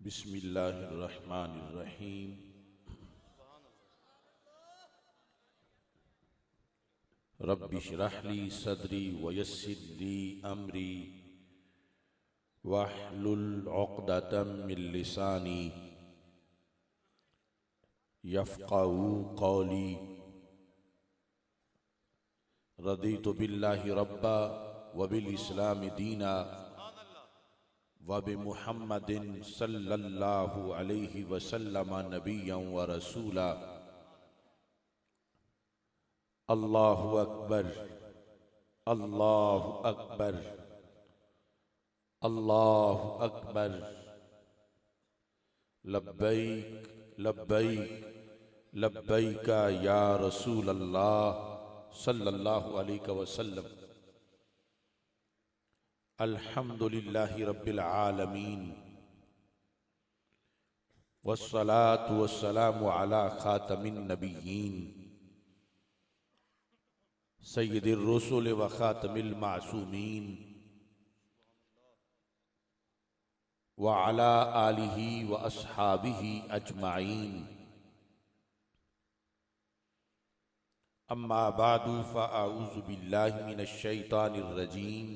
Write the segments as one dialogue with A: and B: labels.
A: बिस्मिल्लाहिर्रहमानिर्रहीम। रब्बि श्रह ली सदरी वयस्सिर ली अमरी वहलुल उक़दतम मिन लिसानी यफ़क़हू क़ौली। रदीतु बिल्लाहि रब्बा व बिल इस्लामि दीना व बि मुहम्मदिन सल्लल्लाहु अलैहि वसल्लम नबिय्यन व रसूला। अल्लाहु अकबर, अल्लाहु अकबर, अल्लाहु अकबर। लब्बैक लब्बैक लब्बैक या रसूल अल्लाह सल्लल्लाहु अलैहि वसल्लम। अल्हम्दुलिल्लाहि रब्बिल आलमीन वस्सलातु वस्सलामु अला खातमिन नबिय्यीन सय्यिदिर रुसुल व खातमिल मासूमीन व अला आलिहि व अस्हाबिहि अजमाइन। अम्मा बादु फ़अऊज़ु बिल्लाहि मिनश शैतानिर रजीम।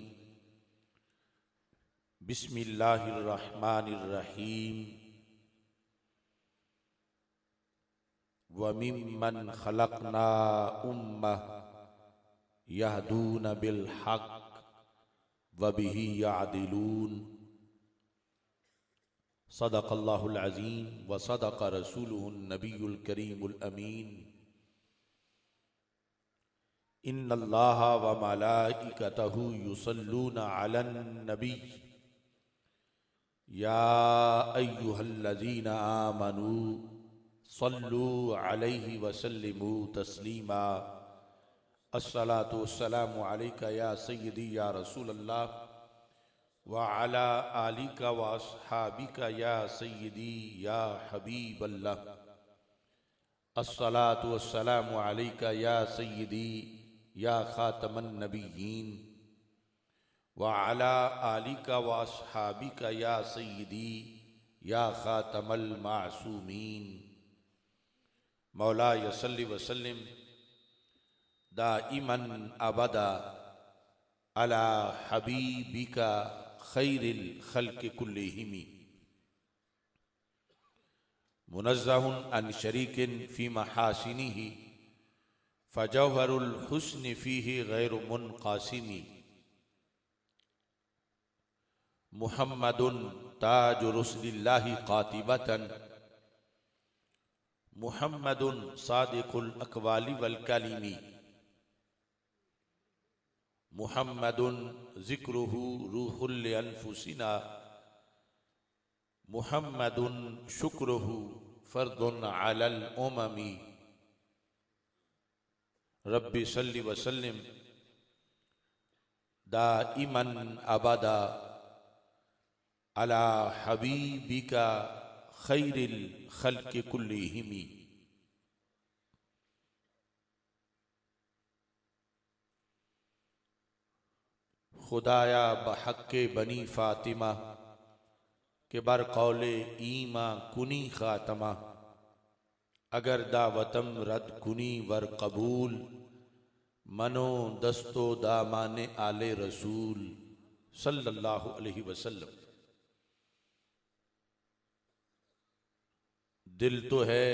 A: बिस्मिल्लाहिर रहमानिर रहीम। व मिम्मन खलक़ना उम्मह यहदून बिल हक़ व बिही यादिलून। सदक़ल्लाहुल अज़ीम व सदक़ रसूलुहुन नबियुल करीमुल अमीन। इन्नल्लाहा व मलाइकतहु युसल्लूना अलन नबी या अय्युहल्लज़ीना आमनू सल्लू अलैहि व सल्लिमू तस्लीमा। अस्सलातु वस्सलामु अलैका या सय्यदी या रसूलल्लाह व अला आलिका व अस्हाबिका या सय्यदी या हबीबल्लाह। अस्सलातु वस्सलामु अलैका या सय्यदी या खातमन नबिय्यीन व अला आलिका व अस्हाबिका या सय्यदी या खातमल मासूमीन। मौला सल्लि व सल्लिम दाइमन अबदा अला हबीबिका खैरिल खल्क़ि कुल्लिहिम। मुनज़्ज़हुन अन शरीकिन फ़ी महासिनिही फ़जौहरुल हुस्नि फ़ीही गैरु मुनक़ासिमी। मुहम्मदुन ताजु रुसुलिल्लाहि क़ातिबतन मुहम्मदुन सादिक़ुल अक़वालि वल कलिमी। मुहम्मदुन ज़िक्रुहु रूहुल लिअन्फुसिना मुहम्मदुन शुक्रुहु फ़र्दुन अलल उममी। रब्बि सल्लि व सल्लिम दाइमन अबदा अला हबीबिका खैरिल खल्क़ि कुल्लिहिम। खुदाया बहक़्क़े बनी फ़ातिमा के बर कौले ईमा कुनी ख़ातमा। अगर दावतम रद कुनी वर कबूल मनो दस्तो दामाने आले रसूल सल्लल्लाहु अलैहि वसल्लम। दिल तो है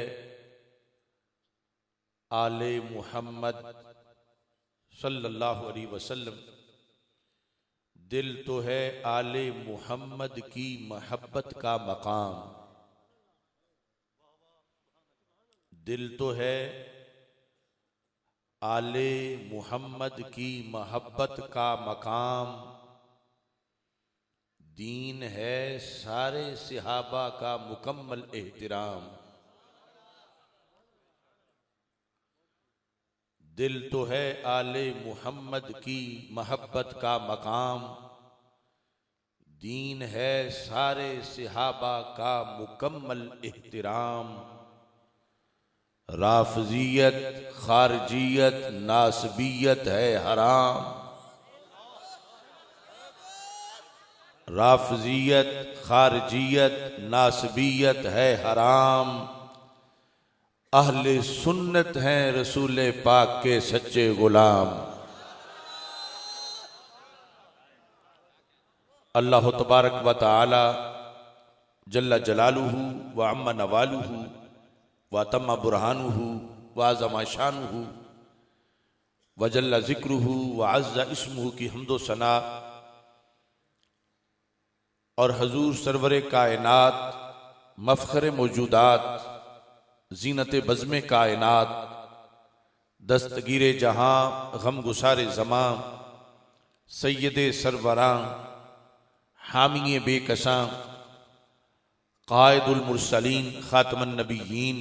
A: आले मुहम्मद सल्लल्लाहु अलैहि वसल्लम। दिल तो है आले मुहम्मद की महब्बत का मकाम। दिल तो है आले मुहम्मद की महब्बत का मकाम। दीन है सारे सहाबा का मुकम्मल एहतराम। दिल तो है आले मुहम्मद की महब्बत का मकाम। दीन है सारे सहाबा का मुकम्मल एहतराम। राफ़ज़ियत खारजियत नासबियत है हराम। राफजियत, खारजियत, नासबियत है हराम। अहले सुन्नत हैं रसूल पाक के सच्चे गुलाम। अल्लाह तबारक व तआला जल्ला जलालुहु व अम्मा नवालुहु व तम्मा बुरहानुहु व अज़मा शानुहु व जल्ला ज़िक्रुहु व अज़्ज़ा इस्मुहु की हम्दो सना और हजूर सरवर कायनात, मफ़ख़र मौजूदात, ज़ीनत बज़्म कायनात, दस्तगीर जहां, गम गुसार ज़मां, सैयद सरवरां, हामिए बेकसां, क़ाइदुल मुरसलीन, ख़ातमुन नबिय्यीन,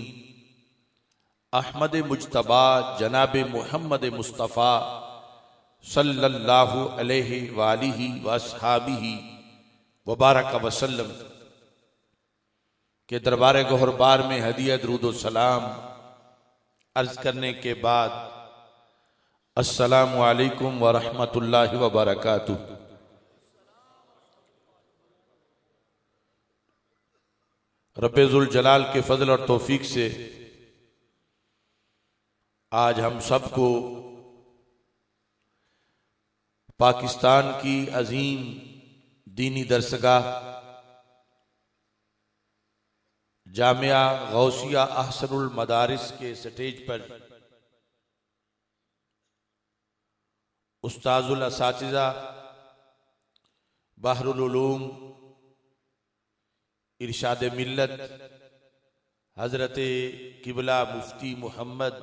A: अहमद मुज्तबा जनाब मुहम्मद मुस्तफ़ा सल्लल्लाहु अलैहि वालिहि वअस्हाबिहि वबारक वसल्लम के दरबार गौहरबार में हदिया दुरूद सलाम अर्ज करने के बाद अस्सलामु अलैकुम व रहमतुल्लाहि व बरकातुहू। रब्बुल जलाल के फजल और तौफीक से आज हम सबको पाकिस्तान की अजीम दीनी दरसगाह जामिया गौसिया अहसनुल मदारिस के स्टेज पर उस्ताजुल असातिज़ा बहरुल उलूम इरशाद मिल्लत हजरत किबला मुफ्ती मोहम्मद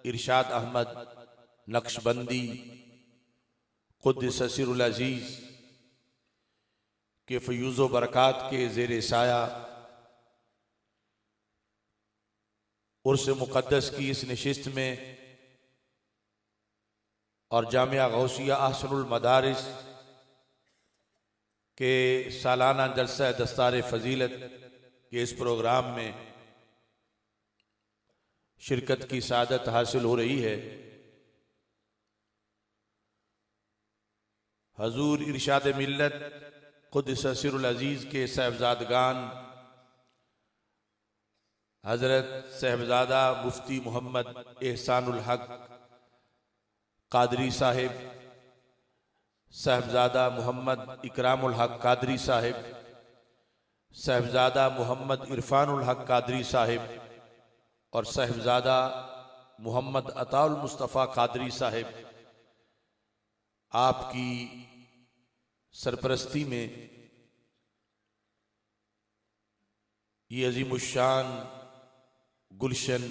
A: इरशाद अहमद नक्शबंदी क़ुद्दस सिरुल अज़ीज़ के फ़यूज़ व बरक़ात के ज़ेर साया उर्स मुक़द्दस की इस नशिस्त में और जामिया गौसिया अहसनुल मदारिस के सालाना जलसा दस्तार फजीलत के इस प्रोग्राम में शिरकत की सादत हासिल हो रही है। हजूर इरशाद मिल्लत क़ुद्दस सिरुल अज़ीज़ के साहिबजादगान हजरत साहिबजादा मुफ्ती मोहम्मद एहसानुल हक कादरी साहिब, साहिबजादा मोहम्मद इकरामुल हक कादरी साहिब, साहिबजादा मोहम्मद इरफानुल हक कादरी साहिब और साहिबजादा मोहम्मद अताउल मुस्तफ़ा कादरी साहिब आपकी सरपरस्ती में ये अजीमुश्शान गुलशन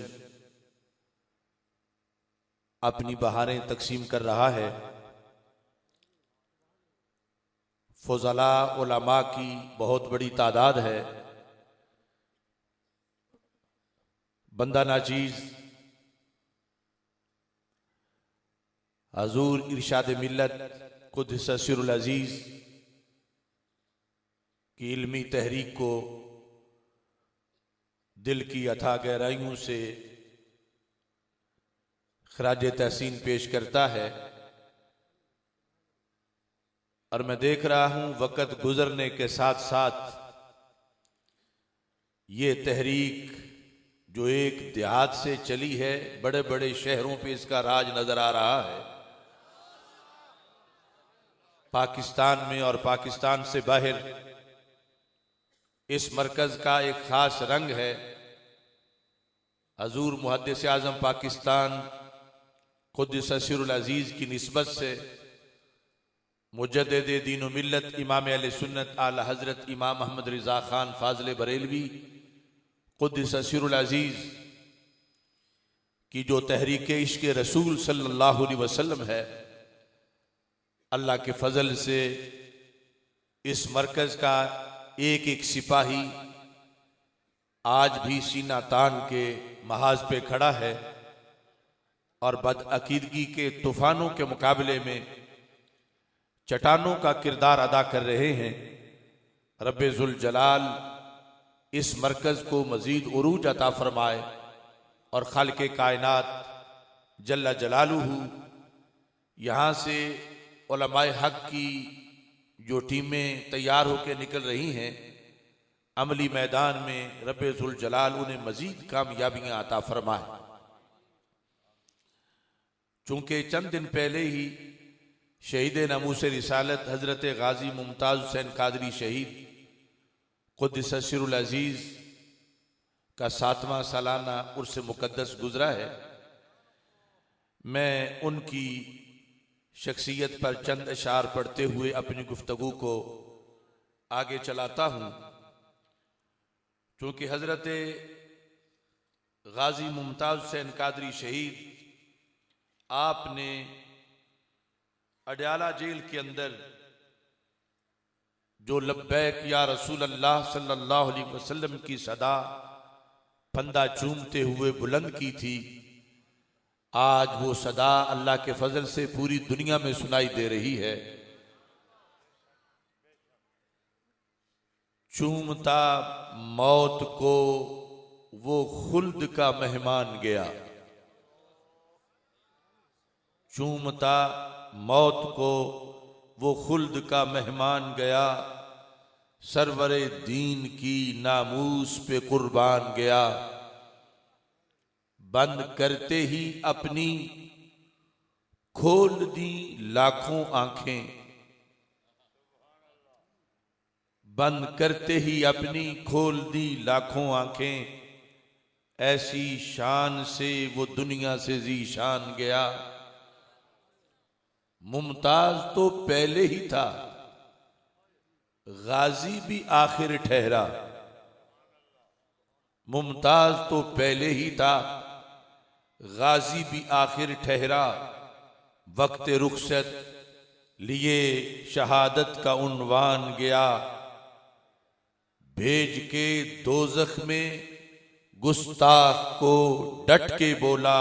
A: अपनी बहारें तकसीम कर रहा है। फ़ुज़ला उलमा की बहुत बड़ी तादाद है। बंदा नाचीज़ हजूर इरशाद मिल्लत क़ुद्दस सिरुल अज़ीज़ की इल्मी तहरीक को दिल की अथाह गहराइयों से खराज तहसीन पेश करता है। और मैं देख रहा हूं वक़्त गुजरने के साथ साथ ये तहरीक जो एक देहात से चली है, बड़े बड़े शहरों पे इसका राज नजर आ रहा है। पाकिस्तान में और पाकिस्तान से बाहर इस मरकज का एक खास रंग है। हजूर मुहद्दिस आज़म पाकिस्तान क़ुद्दस सिरुल अज़ीज़ की निस्बत से मुजद्दिद दीन व मिल्लत इमाम अहले सुन्नत आला हज़रत इमाम अहमद रिज़ा खान फाज़िल बरेलवी क़ुद्दस सिरुल अज़ीज़ की जो तहरीक इश्क़ रसूल सल्लल्लाहु अलैहि वसल्लम है, अल्लाह के फजल से इस मरकज का एक एक सिपाही आज भी सीना तान के महाज पे खड़ा है और बदअकीदगी के तूफानों के मुकाबले में चट्टानों का किरदार अदा कर रहे हैं। रब्बुल जलाल इस मरकज को मजीद उरूज अता फरमाए और खालिक़े कायनात जल्ला जलालुहु यहाँ से उलमाए हक की जो टीमें तैयार होकर निकल रही हैं अमली मैदान में, रब्बे जुल जलाल उन्हें मजीद कामयाबियां अता फरमाए। चूंकि चंद दिन पहले ही शहीद नमूस रिसालत हजरत गाजी मुमताज हुसैन कादरी शहीद क़ुद्दस सिरुल अजीज का 7वां सालाना उर्स मुक़द्दस गुजरा है। मैं उनकी शख्सियत पर चंद अशार पढ़ते हुए अपनी गुफ्तगू को आगे चलाता हूँ। चूंकि हजरत गाजी मुमताज हुसैन कादरी शहीद आपने अडयाला जेल के अंदर जो लब्बैक या रसूल अल्लाह सल्लल्लाहु अलैहि वसल्लम की सदा फंदा चूमते हुए बुलंद की थी, आज वो सदा अल्लाह के फजल से पूरी दुनिया में सुनाई दे रही है। चूमता मौत को वो खुल्द का मेहमान गया, चूमता मौत को वो खुल्द का मेहमान गया, सरवरे दीन की नामूस पे कुर्बान गया। बंद करते ही अपनी खोल दी लाखों आंखें, बंद करते ही अपनी खोल दी लाखों आंखें, ऐसी शान से वो दुनिया से ज़ीशान गया। मुमताज तो पहले ही था, गाजी भी आखिर ठहरा। मुमताज तो पहले ही था, गाजी भी आखिर ठहरा। वक्त रुखसत लिए शहादत का उन्वान गया, भेज के दोज़ख में गुस्ताख को डट के बोला,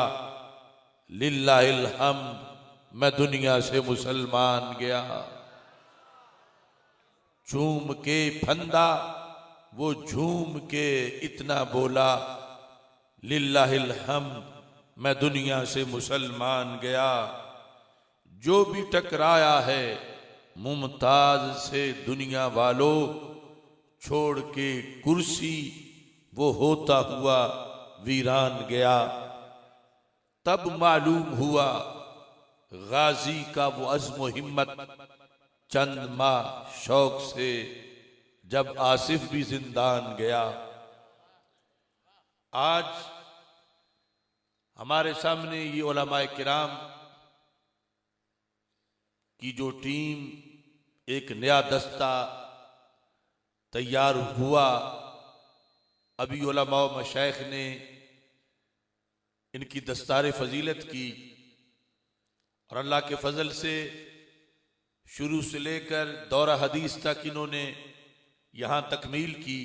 A: लिल्लाहिल हम्द मैं दुनिया से मुसलमान गया। झूम के फंदा वो झूम के इतना बोला, लिल्लाहिल हम्द मैं दुनिया से मुसलमान गया। जो भी टकराया है मुमताज से दुनिया वालों, छोड़ के कुर्सी वो होता हुआ वीरान गया। तब मालूम हुआ गाजी का वो अज़्म व हिम्मत, चंद माह शौक से जब आसिफ भी जिंदान गया। आज हमारे सामने ये उलमाए किराम की जो टीम, एक नया दस्ता तैयार हुआ। अभी उलमा व मशाइख ने इनकी दस्तार फजीलत की और अल्लाह के फजल से शुरू से लेकर दौरा हदीस तक इन्होंने यहां तकमील की।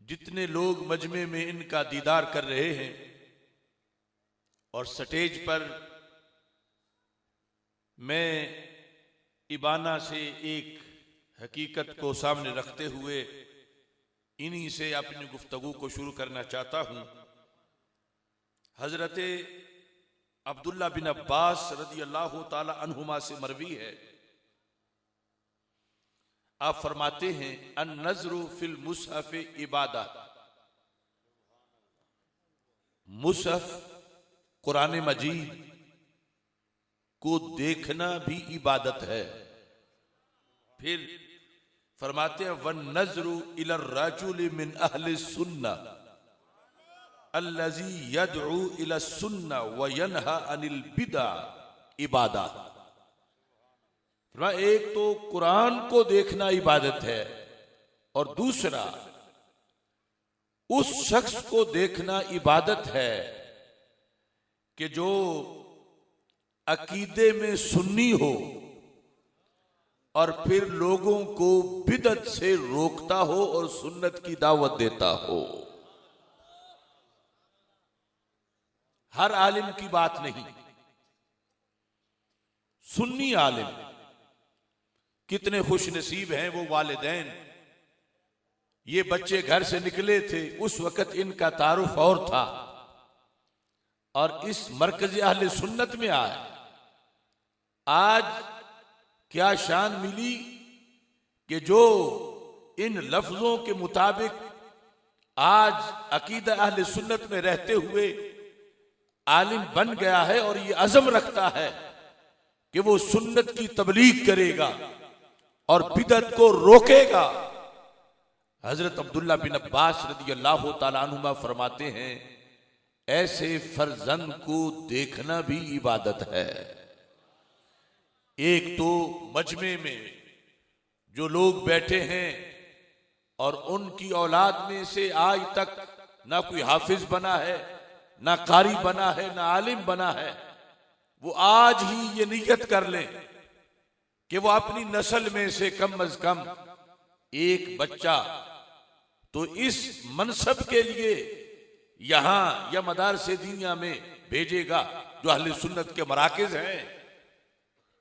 A: जितने लोग मजमे में इनका दीदार कर रहे हैं और स्टेज पर मैं इबाना से एक हकीकत को सामने रखते हुए इन्हीं से अपनी गुफ्तगू को शुरू करना चाहता हूं। हजरत अब्दुल्ला बिन अब्बास रदी अल्लाह ताला अन्हुमा से मरवी है, आप फरमाते हैं अन नज़रु फिल मुसहफ़ इबादा, मुसहफ़ कुरान मजीद को देखना भी इबादत है। फिर फरमाते हैं वन नज़रु इला रजुल मिन अहले सुन्ना अल्लज़ी यदउ इला सुन्ना व यनहा अनिल बिदा इबादा। एक तो कुरान को देखना इबादत है और दूसरा उस शख्स को देखना इबादत है कि जो अकीदे में सुन्नी हो और फिर लोगों को बिदअत से रोकता हो और सुन्नत की दावत देता हो। हर आलिम की बात नहीं, सुन्नी आलिम। कितने खुश नसीब हैं वो वालिदैन, ये बच्चे घर से निकले थे उस वक्त इनका तारुफ और था और इस मरकज़ अहले सुन्नत में आए आज क्या शान मिली कि जो इन लफ्जों के मुताबिक आज अकीदा अहले सुन्नत में रहते हुए आलिम बन गया है और ये अज़म रखता है कि वो सुन्नत की तबलीग करेगा और बिदअत को रोकेगा। हजरत अब्दुल्ला बिन अब्बास रज़ी अल्लाह तआला अन्हुमा फरमाते हैं, ऐसे फर्जंद को देखना भी इबादत है। एक तो मजमे में जो लोग बैठे हैं और उनकी औलाद में से आज तक ना कोई हाफिज बना है, ना कारी बना है, ना आलिम बना है, वो आज ही ये नियत कर लें कि वो अपनी नस्ल में से कम अज कम एक बच्चा तो इस मनसब के लिए यहां या मदारसे दीनिया में भेजेगा जो अहले सुन्नत के मराकिज हैं,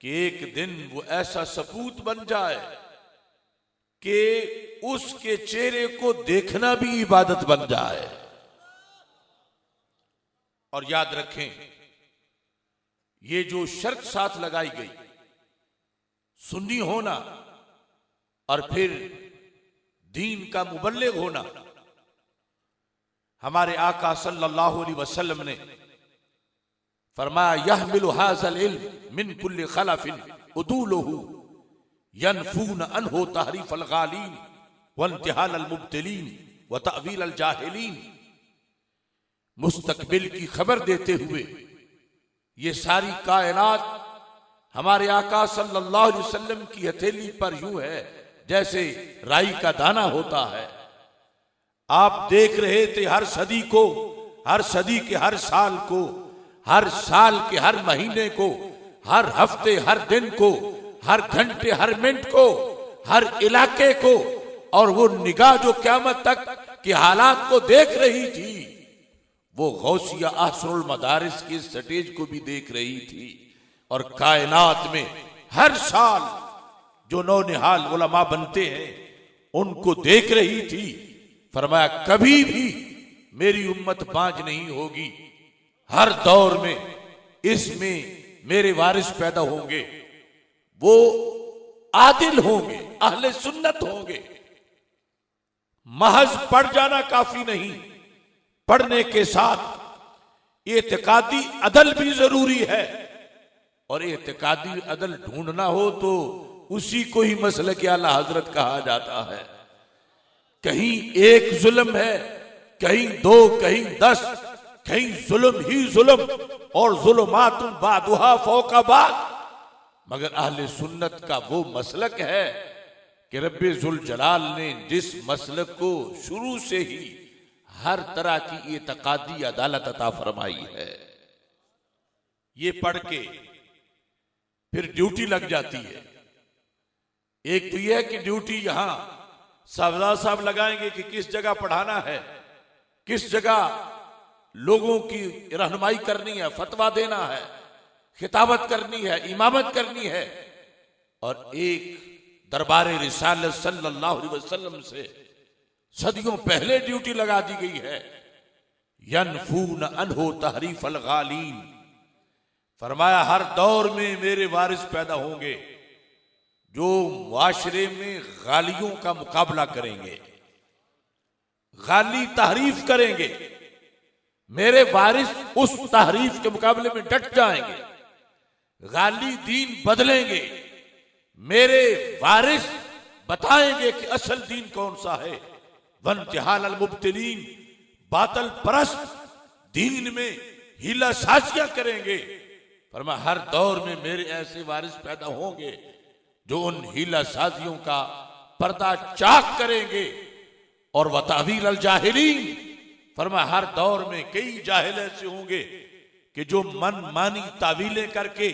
A: कि एक दिन वो ऐसा सपूत बन जाए कि उसके चेहरे को देखना भी इबादत बन जाए। और याद रखें, ये जो शर्त साथ लगाई गई, सुन्नी होना और फिर दीन का मुबल्लिग होना, हमारे आका सल्लल्लाहु अलैहि वसल्लम ने फरमाया, यहमिलु हाज़ल इल्म मिन कुल्लि खलफिन उदूलुहु यनफून अनहु तहरीफ अल गालीन व इंतिहाल अल मुब्तिलीन व तअवील अल जाहिलीन। मुस्तकबिल की खबर देते हुए ये सारी कायनात हमारे आका सल्लल्लाहु अलैहि वसल्लम की हथेली पर यूं है जैसे राई का दाना होता है। आप देख रहे थे हर सदी को, हर सदी के हर साल को, हर साल के हर महीने को, हर हफ्ते हर दिन को, हर घंटे हर मिनट को, हर इलाके को, और वो निगाह जो क़यामत तक के हालात को देख रही थी, वो गौसिया अहसनुल मदारिस के स्टेज को भी देख रही थी। और कायनात में हर साल जो नौनिहाल उलमा बनते हैं उनको देख रही थी। फरमाया, कभी भी मेरी उम्मत बांझ नहीं होगी, हर दौर में इसमें मेरे वारिस पैदा होंगे, वो आदिल होंगे, अहले सुन्नत होंगे। महज पढ़ जाना काफी नहीं, पढ़ने के साथ एतकादी अदल भी जरूरी है, और एतकादी अदल ढूंढना हो तो उसी को ही मसलक आला हजरत कहा जाता है। कहीं एक जुल्म है, कहीं दो, कहीं 10, कहीं जुल्म ही जुल्म, और जुल्मातुन बादुहा फौका बाद। मगर अहले सुन्नत का वो मसलक है कि रब्बे जुल जलाल ने जिस मसलक को शुरू से ही हर तरह की एतकादी अदालत अता फरमाई है, ये पढ़ के फिर ड्यूटी लग जाती है। एक तो यह है कि ड्यूटी यहां साहबजाद साहब लगाएंगे कि किस जगह पढ़ाना है, किस जगह लोगों की रहनुमाई करनी है, फतवा देना है, खिताबत करनी है, इमामत करनी है। और एक दरबार रिसालत सल्लल्लाहु अलैहि वसल्लम से सदियों पहले ड्यूटी लगा दी गई है, यनफून अनहु तहरीफ अल गालीन। फरमाया, हर दौर में मेरे वारिस पैदा होंगे जो मुआशरे में गालियों का मुकाबला करेंगे, गाली तहरीफ करेंगे। मेरे वारिस उस तहरीफ के मुकाबले में डट जाएंगे, गाली दीन बदलेंगे। मेरे वारिस बताएंगे कि असल दीन कौन सा है। वंतिहाल अल मुब्तिलीन, बातल परस्त दीन में हीला साजियां करेंगे। फरमा, हर दौर में मेरे ऐसे वारिस पैदा होंगे जो उन हीला साजियों का पर्दा चाक करेंगे। और वतावील अल जाहिलीन, फरमा, हर दौर में कई जाहिल ऐसे होंगे कि जो मन मानी तावीलें करके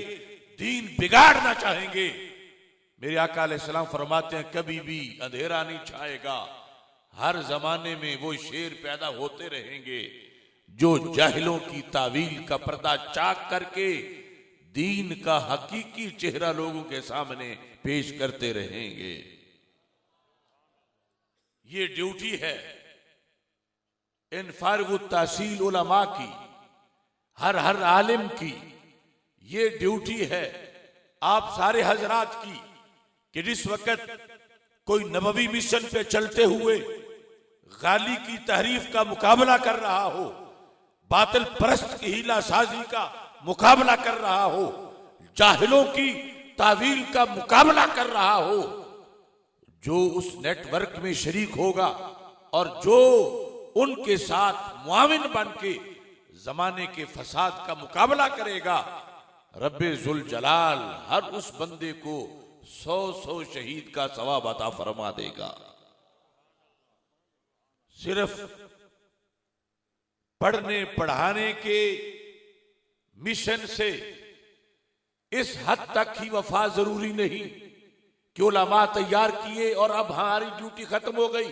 A: दीन बिगाड़ना चाहेंगे। मेरे आका अलैहिस्सलाम फरमाते हैं, कभी भी अंधेरा नहीं छाएगा, हर जमाने में वो शेर पैदा होते रहेंगे जो जाहिलों की तावील का पर्दा चाक करके दीन का हकीकी चेहरा लोगों के सामने पेश करते रहेंगे। ये ड्यूटी है इन फारिग तहसील उलमा की, हर आलिम की ये ड्यूटी है आप सारे हजरात की कि जिस वक्त कोई नबवी मिशन पे चलते हुए गाली की तहरीफ का मुकाबला कर रहा हो, बातिल परस्त की हीला साजी का मुकाबला कर रहा हो, जाहिलों की तावील का मुकाबला कर रहा हो, जो उस नेटवर्क में शरीक होगा और जो उनके साथ मुआविन बन के जमाने के फसाद का मुकाबला करेगा, रब्बे जुल जलाल हर उस बंदे को 100 शहीद का सवाब अता फरमा देगा। सिर्फ पढ़ने पढ़ाने के मिशन से इस हद तक ही वफा जरूरी नहीं कि उलमा तैयार किए और अब हमारी ड्यूटी खत्म हो गई।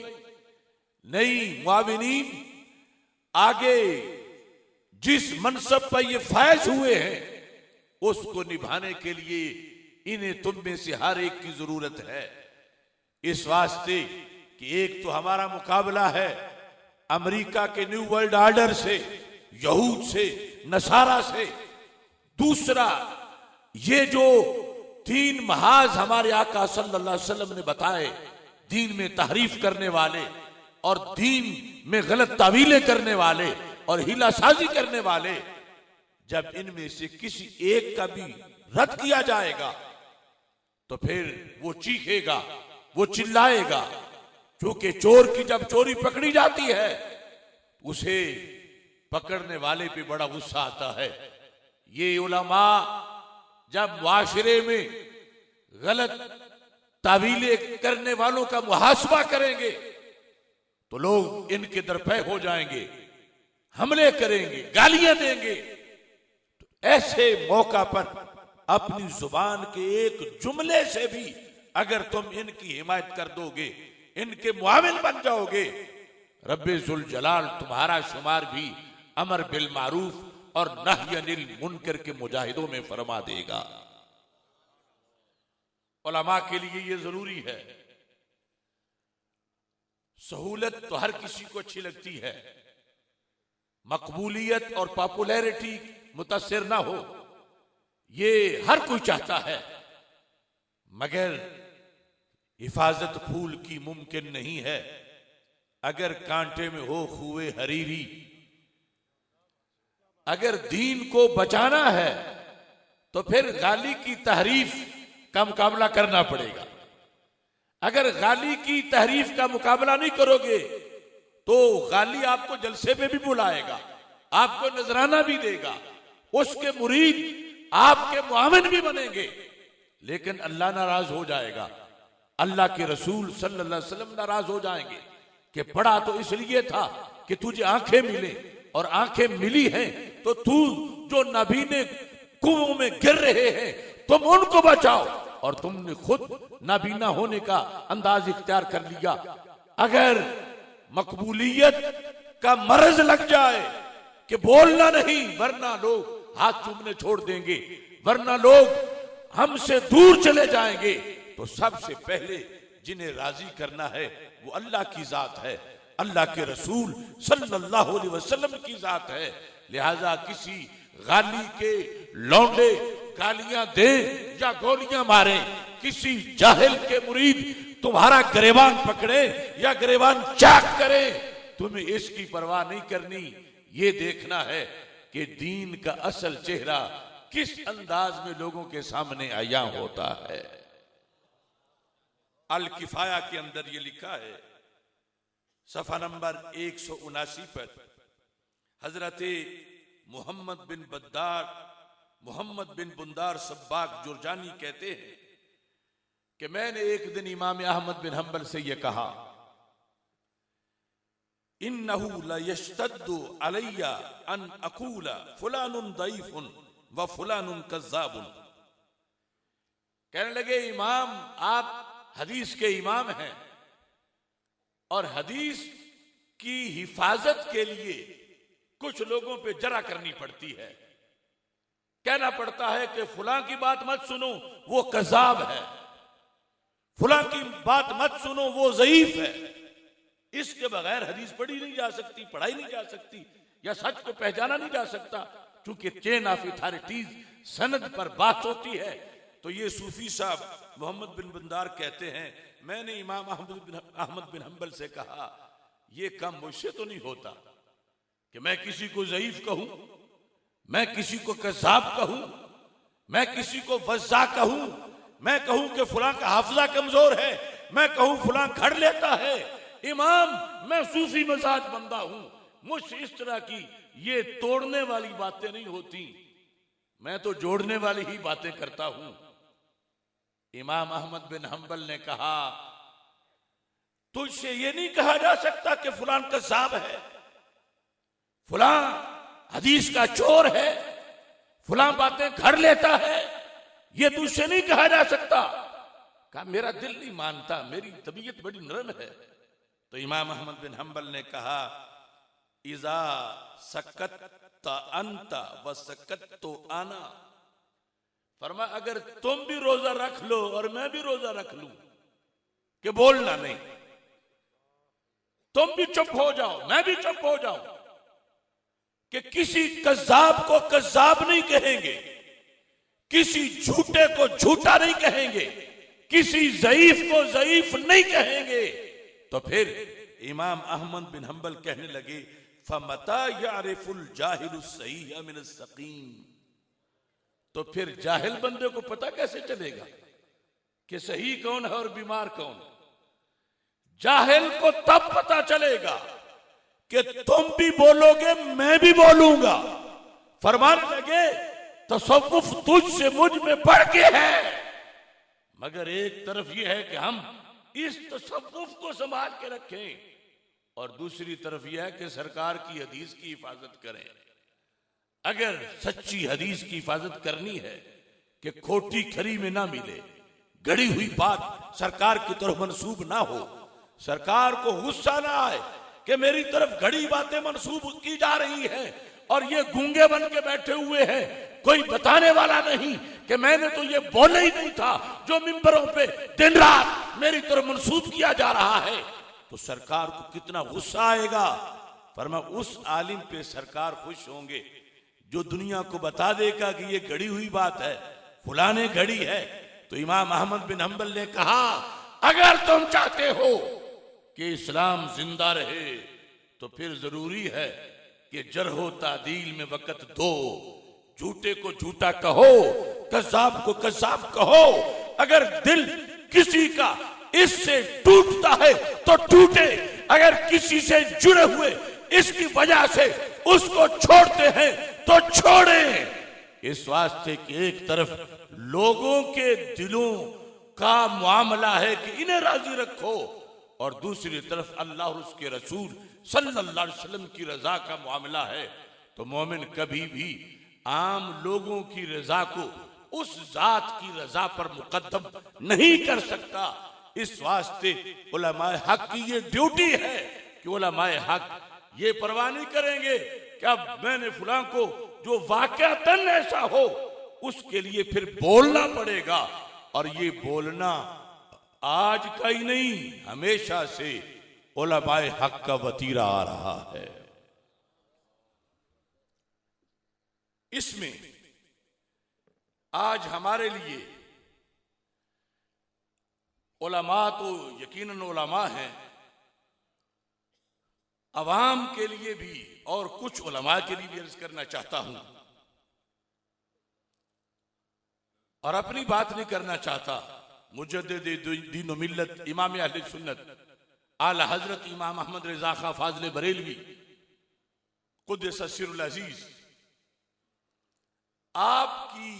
A: नहीं, मुआविनीन आगे जिस मनसब पर ये फायज हुए हैं उसको निभाने के लिए इन्हें तुम में से हर एक की जरूरत है। इस वास्ते कि एक तो हमारा मुकाबला है अमेरिका के न्यू वर्ल्ड ऑर्डर से, यहूद से, नसारा से। दूसरा, ये जो 3 महाज हमारे आका सल्लल्लाहु अलैहि वसल्लम ने बताए, दीन में तहरीफ करने वाले और दीन में गलत तावीलें करने वाले और हिलासाजी करने वाले, जब इनमें से किसी एक का भी रद्द किया जाएगा तो फिर वो चीखेगा, वो चिल्लाएगा। क्योंकि चोर की जब चोरी पकड़ी जाती है उसे पकड़ने वाले पे बड़ा गुस्सा आता है। ये उलमा जब मुआशरे में गलत तावीले करने वालों का मुहासबा करेंगे तो लोग इनके दरपे हो जाएंगे, हमले करेंगे, गालियां देंगे। तो ऐसे मौका पर अपनी जुबान के एक जुमले से भी अगर तुम इनकी हिमायत कर दोगे, इनके मुआविन बन जाओगे, रब्बे जुल जलाल तुम्हारा शुमार भी अमर बिल मारूफ और नही अनिल मुनकर के मुजाहिदों में फरमा देगा। उलमा के लिए यह जरूरी है। सहूलत तो हर किसी को अच्छी लगती है, मकबूलियत और पॉपुलैरिटी मुतासिर ना हो ये हर कोई चाहता है, मगर हिफाजत फूल की मुमकिन नहीं है अगर कांटे में हो खुए हरीरी। अगर दीन को बचाना है तो फिर गाली की तहरीफ का मुकाबला करना पड़ेगा। अगर गाली की तहरीफ का मुकाबला नहीं करोगे तो गाली आपको जलसे में भी बुलाएगा, आपको नजराना भी देगा, उसके मुरीद आपके मुआविन भी बनेंगे, लेकिन अल्लाह नाराज हो जाएगा, अल्लाह के रसूल सल्लल्लाहु अलैहि वसल्लम नाराज हो जाएंगे कि पढ़ा तो इसलिए था कि तुझे आंखें मिले और आंखें मिली हैं तो तू जो नाबीने कुओं में गिर रहे हैं तुम उनको बचाओ, और तुमने खुद नाबीना होने का अंदाज इख्तियार कर लिया। अगर मकबूलियत का मर्ज लग जाए कि बोलना नहीं वरना लोग हाथ चूमने छोड़ देंगे, वरना लोग हमसे दूर चले जाएंगे, तो सबसे पहले जिन्हें राजी करना है वो अल्लाह की जात है, अल्लाह के रसूल सल्लल्लाहु अलैहि वसल्लम की जात है। लिहाजा किसी गाली के लौंडे गालियां दे या गोलियां मारे, किसी जाहिल के मुरीद तुम्हारा गरेबान पकड़े या गरेबान चाक करे, तुम्हें इसकी परवाह नहीं करनी। ये देखना है कि दीन का असल चेहरा किस अंदाज में लोगों के सामने आया होता है। अल किफाया के अंदर ये लिखा है, सफा नंबर 179 पर, हजरत मोहम्मद बिन बुंदार सब्बाक जुरजानी कहते हैं कि मैंने एक दिन इमाम अहमद बिन हंबल से यह कहा, इन्नहु ला यश्तद्दु अलैया अन अकूला फुलानुन दईफुन व फुलानुन कज़्ज़ाबुन। कहने लगे, इमाम आप हदीस के इमाम हैं और हदीस की हिफाजत के लिए कुछ लोगों पे जरा करनी पड़ती है, कहना पड़ता है कि फुलां की बात मत सुनो वो कज़्ज़ाब है, फुलां की बात मत सुनो वो ज़ईफ है। इसके बगैर हदीस पढ़ी नहीं जा सकती, पढ़ाई नहीं जा सकती, या सच को पहचाना नहीं जा सकता, क्योंकि चेन ऑफ अथॉरिटीज सनद पर बात होती है। तो ये सूफी साहब मोहम्मद बिन बंदार कहते हैं, मैंने इमाम अहमद बिन हंबल से कहा, ये काम मुझसे तो नहीं होता कि मैं किसी को ज़ईफ कहूं, मैं किसी को कज़्ज़ाब कहूं, मैं किसी को वज़्ज़ा कहूं, मैं कहूं कि फलां का हाफिजा कमजोर है, मैं कहूं फलां घड़ लेता है। इमाम, मैं सूफी मजाज बंदा हूं, मुझसे इस तरह की ये तोड़ने वाली बातें नहीं होती, मैं तो जोड़ने वाली ही बातें करता हूं। इमाम अहमद बिन हंबल ने कहा, तुझसे ये नहीं कहा जा सकता कि फलां कज़्ज़ाब है, फलां हदीस का चोर है, फलां बातें घर लेता है, ये तुझसे नहीं कहा जा सकता। कहा मेरा दिल नहीं मानता, मेरी तबीयत बड़ी नरम है। तो इमाम अहमद बिन हंबल ने कहा, इज़ा सकत अंत व सकत तो आना, फरमा अगर तुम भी रोजा रख लो और मैं भी रोजा रख लूं कि बोलना नहीं, तुम भी चुप हो जाओ मैं भी चुप हो जाऊं, कि किसी कज़्ज़ाब को कज़्ज़ाब नहीं कहेंगे, किसी झूठे को झूठा नहीं कहेंगे, किसी ज़ईफ को ज़ईफ नहीं कहेंगे। तो फिर इमाम अहमद बिन हंबल कहने लगे, फमता यारिफुल जाहिलु सहीह मिन सकीम, तो फिर जाहिल बंदे को पता कैसे चलेगा कि सही कौन है और बीमार कौन? जाहिल को तब पता चलेगा कि तुम भी बोलोगे मैं भी बोलूंगा। फरमाने लगे, तसव्वुफ तुझसे मुझ में बढ़ के है, मगर एक तरफ यह है कि हम इस तसव्वुफ को संभाल के रखें, और दूसरी तरफ यह है कि सरकार की हदीस की हिफाजत करें। अगर सच्ची हदीस की हिफाजत करनी है कि खोटी खरी में ना मिले, गड़ी हुई बात सरकार की तरफ मंसूब ना हो, सरकार को गुस्सा ना आए कि मेरी तरफ घड़ी बातें मंसूब की जा रही हैं और ये गूंगे बन के बैठे हुए हैं, कोई बताने वाला नहीं कि मैंने तो ये बोला ही नहीं था जो मिंबरों पे दिन रात मेरी तरफ मंसूब किया जा रहा है, तो सरकार को कितना गुस्सा आएगा। फरमा उस आलिम पे सरकार खुश होंगे जो दुनिया को बता देगा कि ये घड़ी हुई बात है, फलाने घड़ी है। तो इमाम अहमद बिन हंबल ने कहा, अगर तुम चाहते हो कि इस्लाम जिंदा रहे तो फिर जरूरी है कि जरहो तादील में वक़्त दो, झूठे को झूठा कहो, कज़्ज़ाब को कज़्ज़ाब कहो। अगर दिल किसी का इससे टूटता है तो टूटे, अगर किसी से जुड़े हुए इसकी वजह से उसको छोड़ते हैं तो छोड़ें। इस वास्ते कि एक तरफ लोगों के दिलों का मामला है कि इन्हें राजी रखो, और दूसरी तरफ अल्लाह और उसके रसूल सल्लल्लाहु अलैहि वसल्लम की रजा का मामला है। तो मोमिन कभी भी आम लोगों की रजा को उस जात की रजा पर मुकद्दम नहीं कर सकता। इस वास्ते उलमाए हक की ये ड्यूटी है कि उलमाए हक ये परवाह नहीं करेंगे कि अब मैंने फलां को जो वाकयातन ऐसा हो उसके लिए फिर बोलना पड़ेगा, और ये बोलना आज का ही नहीं हमेशा से उलमाए हक का वतीरा आ रहा है। इसमें आज हमारे लिए उलमा तो यकीनन उलमा हैं, अवाम के लिए भी और कुछ उलमा के लिए भी अर्ज करना चाहता हूं, और अपनी बात नहीं करना चाहता। मुजद्दिद दीन व मिल्लत इमाम अहले सुन्नत आला हजरत इमाम अहमद रज़ा खां फाज़िल बरेलवी क़ुद्दस सिर्रुल अज़ीज़ आपकी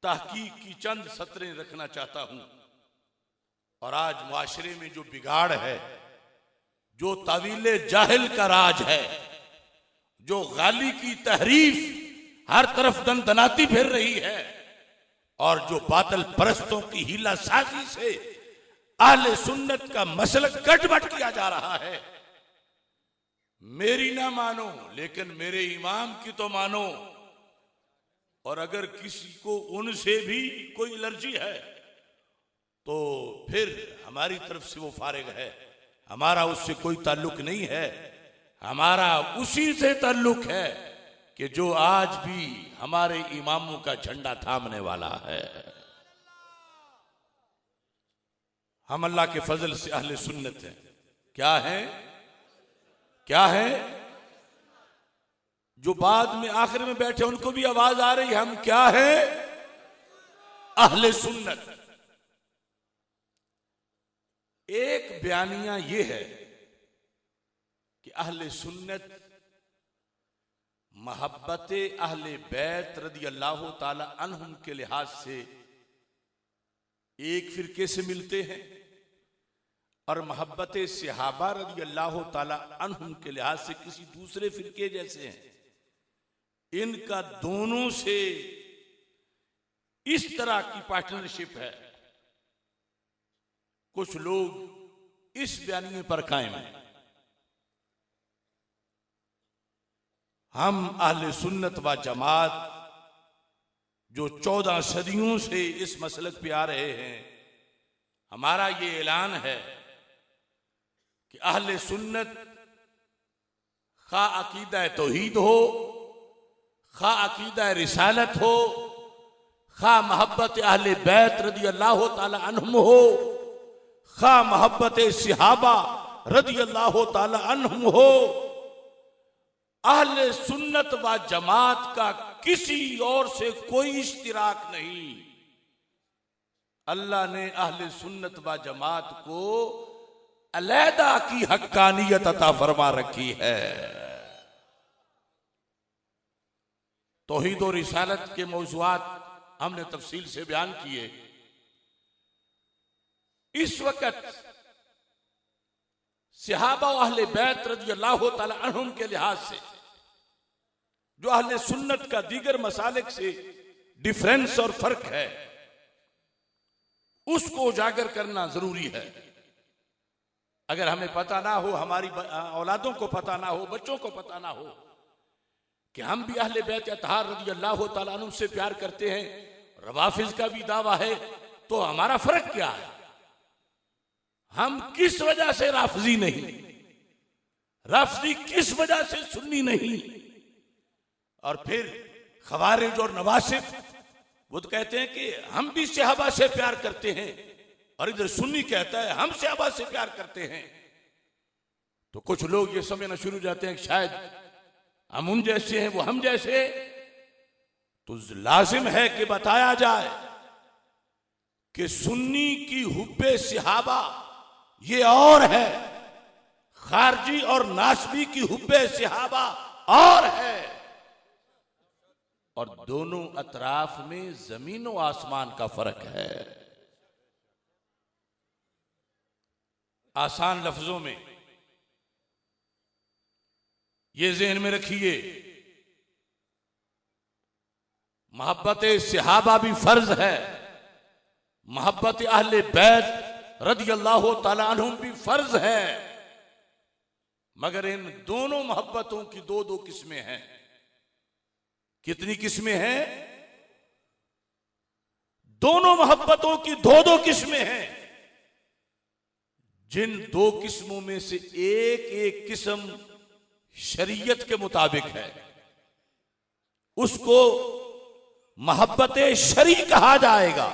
A: तहकीक की चंद सतरें रखना चाहता हूं। और आज मुआशरे में जो बिगाड़ है, जो तावीले जाहिल का राज है, जो गाली की तहरीफ हर तरफ दनदनाती फिर रही है, और जो बातिल परस्तों की हीला साजी से अहले सुन्नत का मसलक गड़बड़ किया जा रहा है, मेरी ना मानो लेकिन मेरे इमाम की तो मानो। और अगर किसी को उनसे भी कोई एलर्जी है तो फिर हमारी तरफ से वो फारिग है, हमारा उससे कोई ताल्लुक नहीं है। हमारा उसी से ताल्लुक है कि जो आज भी हमारे इमामों का झंडा थामने वाला है। हम अल्लाह के फजल से अहले सुन्नत हैं। क्या है? क्या है? जो बाद में आखिर में बैठे उनको भी आवाज आ रही है, हम क्या है? अहले सुन्नत। एक बयानिया यह है कि अहले सुन्नत मोहब्बत अहले बैत रदी अल्लाह ताला अन्हुम के लिहाज से एक फिरके से मिलते हैं और मोहब्बत सहाबा रदी अल्लाह ताला अन्हुम के लिहाज से किसी दूसरे फिरके जैसे हैं। इनका दोनों से इस तरह की पार्टनरशिप है। कुछ लोग इस बयानी पर कायम हैं, हम अहले सुन्नत व जमात जो 14 सदियों से इस मसलक पे आ रहे हैं, हमारा ये ऐलान है कि अहले सुन्नत खा अकीदा तौहीद हो, खा अकीदा रिसालत हो, खा मोहब्बत अहले बैत रदी अल्लाह ताला अन्हुम हो, खा मोहब्बत सहाबा रदी अल्लाह ताला अन्हुम हो, अहले सुन्नत व जमात का किसी और से कोई इश्तिराक नहीं। अल्लाह ने अहले सुन्नत व जमात को अलैदा की हक्कानियत अता फरमा रखी है। तौहीद और रिसालत के मौज़ूआत हमने तफसील से बयान किए। इस वक्त सहाबा व अहले बैत रज़ी अल्लाह तआला अन्हुम के लिहाज से जो अहले सुन्नत का दीगर मसालिक से डिफरेंस और फर्क है, उसको उजागर करना जरूरी है। अगर हमें पता ना हो, हमारी औलादों को पता ना हो, बच्चों को पता ना हो कि हम भी अहले बैत अतहार रज़ी अल्लाह तआला अन्हुम से प्यार करते हैं, रवाफिज का भी दावा है, तो हमारा फर्क क्या है? हम किस वजह से राफजी नहीं, राफजी किस वजह से सुन्नी नहीं? और फिर खवारिज और नवासिब वो तो कहते हैं कि हम भी सहाबा से प्यार करते हैं, और इधर सुन्नी कहता है हम सहाबा से प्यार करते हैं। तो कुछ लोग ये समझना शुरू हो जाते हैं कि शायद हम उन जैसे हैं, वो हम जैसे। तो लाजिम है कि बताया जाए कि सुन्नी की हुब्बे सहाबा ये और है, खारजी और नासबी की हुब्बे सहाबा और है, और दोनों अतराफ में जमीन और आसमान का फर्क है। आसान लफ्जों में ये ज़हन में रखिए, मोहब्बत सहाबा भी फर्ज है, मोहब्बत अहले बैत रज़ी अल्लाह तआला अन्हुम भी फर्ज है। मगर इन दोनों मोहब्बतों की दो दो किस्में हैं। कितनी किस्में हैं? दोनों मोहब्बतों की दो दो किस्में हैं। जिन दो किस्मों में से एक एक किस्म शरीयत के मुताबिक है, उसको मोहब्बत शरी कहा जाएगा,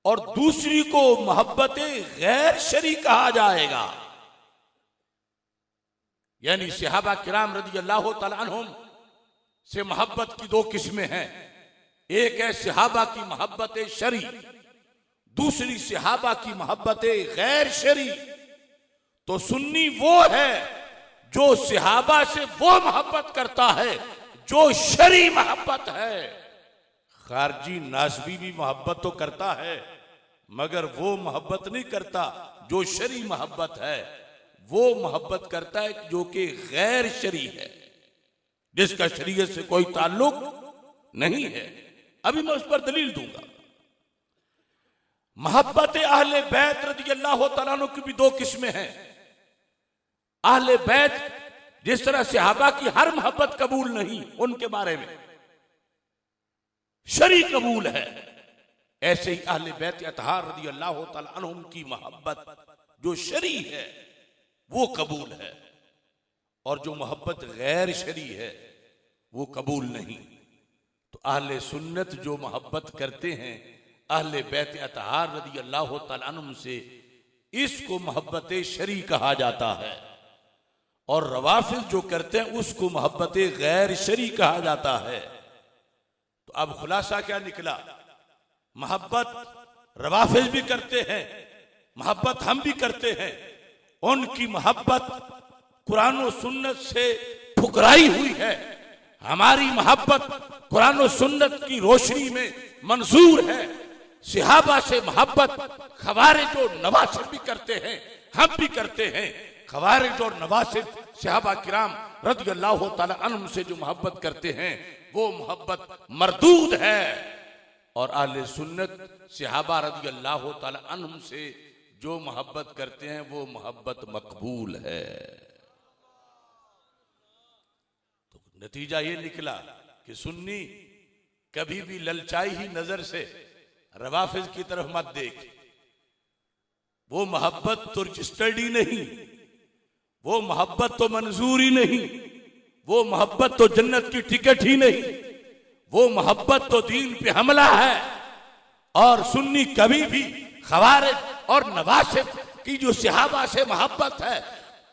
A: और दूसरी को मोहब्बत गैर शरी कहा जाएगा। यानी सहाबा किराम रज़ी अल्लाह तआला अन्हुम से मोहब्बत की दो किस्में हैं। एक है सहाबा की मोहब्बत शरी, दूसरी सहाबा की मोहब्बत गैर शरी। तो सुन्नी वो है जो सहाबा से वो मोहब्बत करता है जो शरी मोहब्बत है। खारजी नासबी भी मोहब्बत तो करता है, मगर वो मोहब्बत नहीं करता जो शरी मोहब्बत है। वो मोहब्बत करता है जो कि गैर शरी है, जिसका शरीयत से कोई ताल्लुक नहीं है। अभी मैं उस पर दलील दूंगा। मोहब्बत अहले बैत रज़ी अल्लाह तआला अन्हुम की भी दो किस्में हैं। अहले बैत जिस तरह सहाबा की हर मोहब्बत कबूल नहीं, उनके बारे में शरी कबूल है, ऐसे ही अहले बैत अतहार रज़ी अल्लाह तआला अन्हुम की मोहब्बत जो शरी है वो कबूल है, और जो मोहब्बत गैर शरी है वो कबूल नहीं। तो अहले सुन्नत जो मोहब्बत करते हैं अहले बैत अतहार रज़ी अल्लाह तआला अन्हुम से, इसको मोहब्बत शरी कहा जाता है। और रवाफिज जो करते हैं उसको मोहब्बत गैर शरी कहा जाता है। तो अब खुलासा क्या निकला? मोहब्बत रवाफिज भी करते हैं, मोहब्बत हम भी करते हैं। उनकी मोहब्बत कुरान और सुन्नत से ठुकराई हुई है, हमारी मोहब्बत कुरान और सुन्नत की रोशनी में मंजूर है। सहाबा से मोहब्बत खवारिज और नवासिब भी करते हैं, हम भी करते हैं। खवारिज और नवासिब सहाबा किराम रज़ी अल्लाह तआला अन्हुम से जो मोहब्बत करते हैं वो मोहब्बत मरदूद है। और अहले सुन्नत सहाबा रज़ी अल्लाह तआला अन्हुम से जो मोहब्बत करते हैं वो मोहब्बत मकबूल है। तो नतीजा ये निकला कि सुन्नी कभी भी ललचाई ही नजर से रवाफिज की तरफ मत देख। वो मोहब्बत तो रजिस्टर्ड ही नहीं, वो मोहब्बत तो मंजूर ही नहीं, वो मोहब्बत तो जन्नत की टिकट ही नहीं, वो मोहब्बत तो दीन पे हमला है। और सुन्नी कभी भी खवारिज और नवासिब की जो सहाबा से मोहब्बत है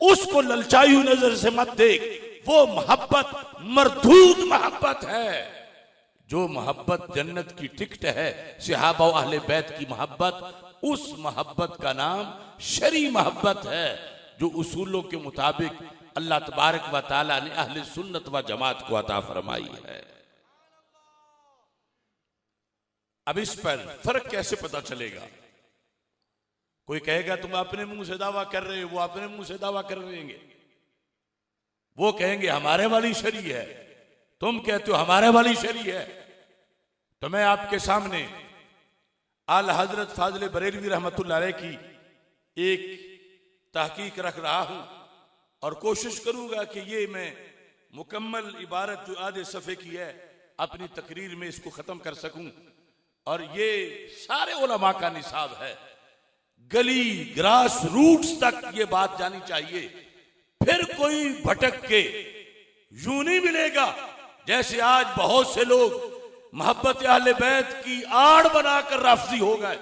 A: उसको ललचाई हुई नजर से मत देख। वो मोहब्बत मरदूद मोहब्बत है। जो मोहब्बत जन्नत की टिकट है, सहाबा और अहले बैत की मोहब्बत, उस मोहब्बत का नाम शरी मोहब्बत है, जो उसूलों के मुताबिक अल्लाह तबारक व तआला ने अहले सुन्नत व जमात को अता फरमाई है। अब इस पर फर्क कैसे पता चलेगा? कोई कहेगा तुम अपने मुंह से दावा कर रहे हो, वो अपने मुंह से दावा कर रहे हैं। वो कहेंगे हमारे वाली शरी है, तुम कहते हो हमारे वाली शरी है। तो मैं आपके सामने आला हजरत फाजिल बरेलवी रहमतुल्लाह अलैह की एक तहकीक रख रहा हूं और कोशिश करूंगा कि ये मैं मुकम्मल इबारत जो आधे सफ़े की है अपनी तकरीर में इसको ख़त्म कर सकूं। और ये सारे उलमा का निसाब है, गली ग्रास रूट्स तक ये बात जानी चाहिए। फिर कोई भटक के यूं नहीं मिलेगा जैसे आज बहुत से लोग मोहब्बत अहले बैत की आड़ बनाकर राफजी हो गए,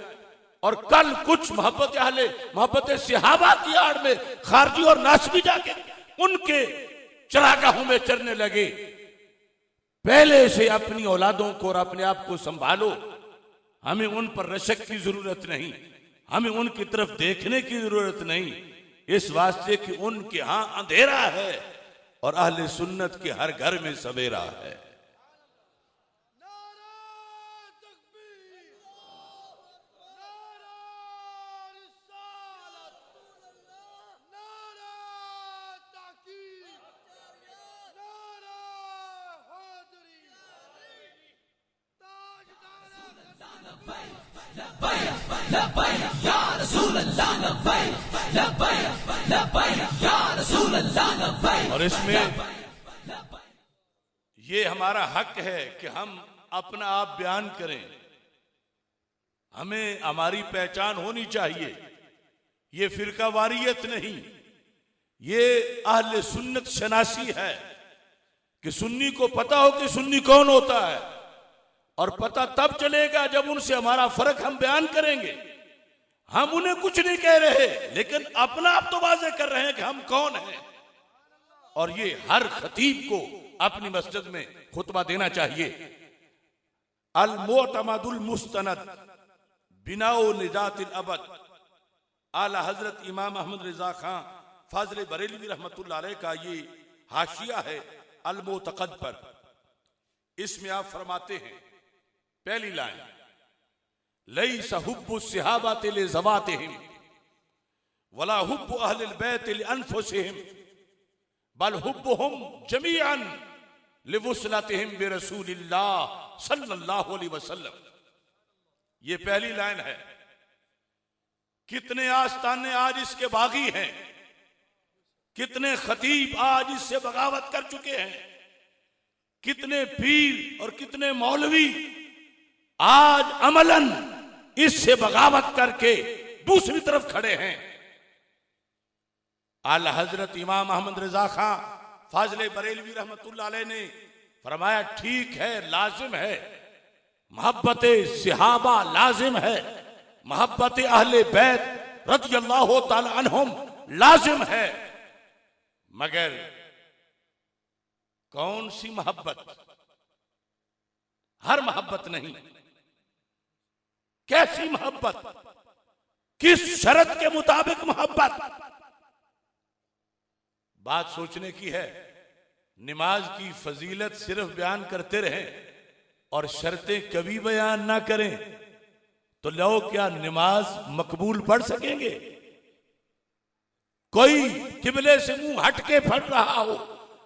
A: और कल कुछ मोहब्बत सहाबा की आड़ में खारजी और नासबी जाके उनके चरागाहों में चरने लगे। पहले से अपनी औलादों को और अपने आप को संभालो। हमें उन पर रशक की जरूरत नहीं, हमें उनकी तरफ देखने की जरूरत नहीं, इस वास्ते कि उनके यहां अंधेरा है और अहले सुन्नत के हर घर में सवेरा है। और इसमें ये हमारा हक है कि हम अपना आप बयान करें, हमें हमारी पहचान होनी चाहिए। ये फिरका वारियत नहीं, ये अहले सुन्नत शनासी है कि सुन्नी को पता हो कि सुन्नी कौन होता है। और पता तब चलेगा जब उनसे हमारा फर्क हम बयान करेंगे। हम उन्हें कुछ नहीं कह रहे, लेकिन अपना आप तो वाज़ेह कर रहे हैं कि हम कौन हैं। और ये हर खतीब को अपनी मस्जिद में खुतबा देना चाहिए। अल मोतमदुल मुस्तनद बिनाओ निजातिल अबद, आला हजरत इमाम अहमद रजा खां फाजिल बरेलवी रहमतुल्लाह अलैह का ये हाशिया है अल मोतकद पर। इसमें आप फरमाते हैं, पहली लाइन, लैसा हुब्बु सहाबति लिज़वातिहिम वला हुब्बु अहलिल बैत लिअनफुसिहिम बल हुब्बुहुम जमीअन लिवुसलतिहिम बिरसूलिल्लाह सल्लल्लाहु अलैहि वसल्लम। ये पहली लाइन है। कितने आस्ताने आज इसके बागी हैं, कितने खतीब आज इससे बगावत कर चुके हैं, कितने पीर और कितने मौलवी आज अमलन इससे बगावत करके दूसरी तरफ खड़े हैं। आला हजरत इमाम अहमद रजा खां फाजिल बरेलवी रहमतुल्लाह अलैह ने फरमाया, ठीक है, लाजिम है मोहब्बत सहाबा लाजिम है, मोहब्बत अहले बैत रज़ियल्लाहु ताला अन्हुम लाजिम है। मगर कौन सी मोहब्बत? हर मोहब्बत नहीं। कैसी मोहब्बत? किस शर्त के मुताबिक मोहब्बत? बात सोचने की है। नमाज की फजीलत सिर्फ बयान करते रहें और शर्तें कभी बयान ना करें तो लोग क्या नमाज मकबूल पढ़ सकेंगे? कोई किबले से मुंह हट के पढ़ रहा हो,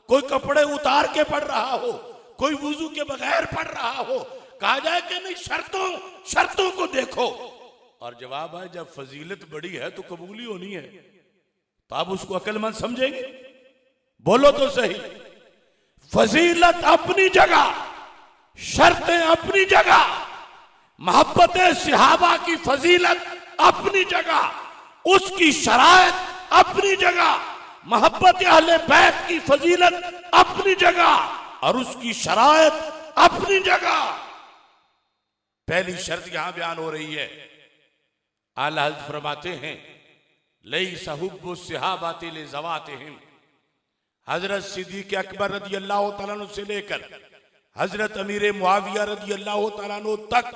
A: कोई कपड़े उतार के पढ़ रहा हो, कोई वुजू के बगैर पढ़ रहा हो, कहा जाए कि नहीं शर्तों को देखो, और जवाब है जब फजीलत बड़ी है तो कबूली होनी है, तो आप उसको अक्लमंद समझेंगे? बोलो तो सही। फजीलत अपनी जगह, शर्तें अपनी जगह, मोहब्बत सहाबा की फजीलत अपनी जगह, उसकी शराइत अपनी जगह, मोहब्बत अहले बैत की फजीलत अपनी जगह और उसकी शराइत अपनी जगह। पहली शर्त यहां बयान हो रही है। आला हज़रत फरमाते हैं लैसा हुब्बु सहाबाति लिज़वातिहिम। हजरत सिद्दीक़ अकबर रज़ियल्लाहु ताला अन्हु से लेकर हजरत अमीर मुआविया रज़ियल्लाहु ताला अन्हु तक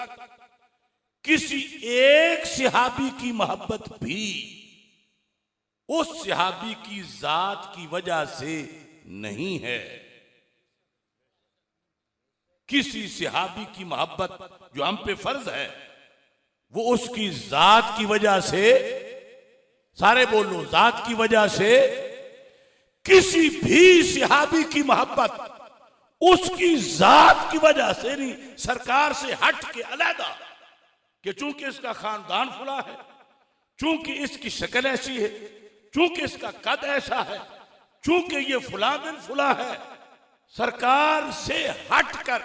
A: किसी एक सहाबी की मोहब्बत भी उस सहाबी की जात की वजह से नहीं है। किसी सहाबी की मोहब्बत जो हम पे फर्ज है वो उसकी जात की वजह से, सारे बोलो, जात की वजह से। किसी भी सहाबी की मोहब्बत उसकी जात की वजह से नहीं, सरकार से हट के अलहदा कि चूंकि इसका खानदान फुला है, चूंकि इसकी शक्ल ऐसी है, चूंकि इसका कद ऐसा है, चूंकि ये फुला बिन फुला है, सरकार से हटकर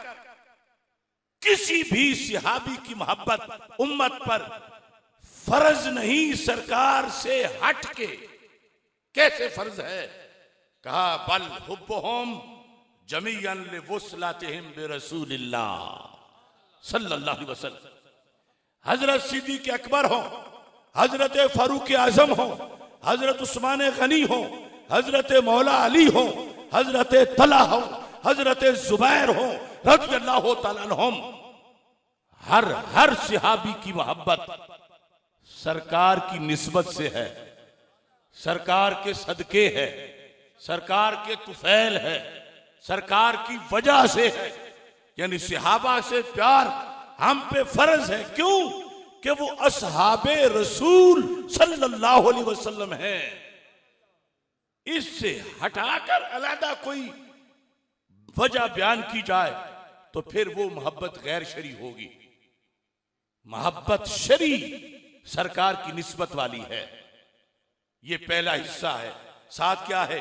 A: किसी भी सहाबी की मोहब्बत उम्मत पर फर्ज नहीं। सरकार से हटके कैसे फर्ज है? कहा बल हुब्बुहुम जमीअन लिवुसलतिहिम बिरसूलिल्लाह सल्लल्लाहु अलैहि वसल्लम। हजरत सिद्दीक़ अकबर हो, हजरत फारूक आजम हो, हजरत उस्मान गनी हो, हजरत मौला अली हो, हजरत तला हो, हजरत जुबैर हो रज़ियल्लाहु ताला अन्हुम, हर सहाबी की मोहब्बत सरकार की निस्बत से है, सरकार के सदके है, सरकार के तुफैल है, सरकार की वजह से है। यानी सहाबा से प्यार हम पे फर्ज है। क्यों? कि वो असहाबे रसूल सल्लल्लाहु अलैहि वसल्लम है। इससे हटाकर अलहदा कोई वजह बयान की जाए तो फिर वो मोहब्बत गैर शरी होगी। मोहब्बत शरी सरकार की निस्बत वाली है। ये पहला हिस्सा है। साथ क्या है?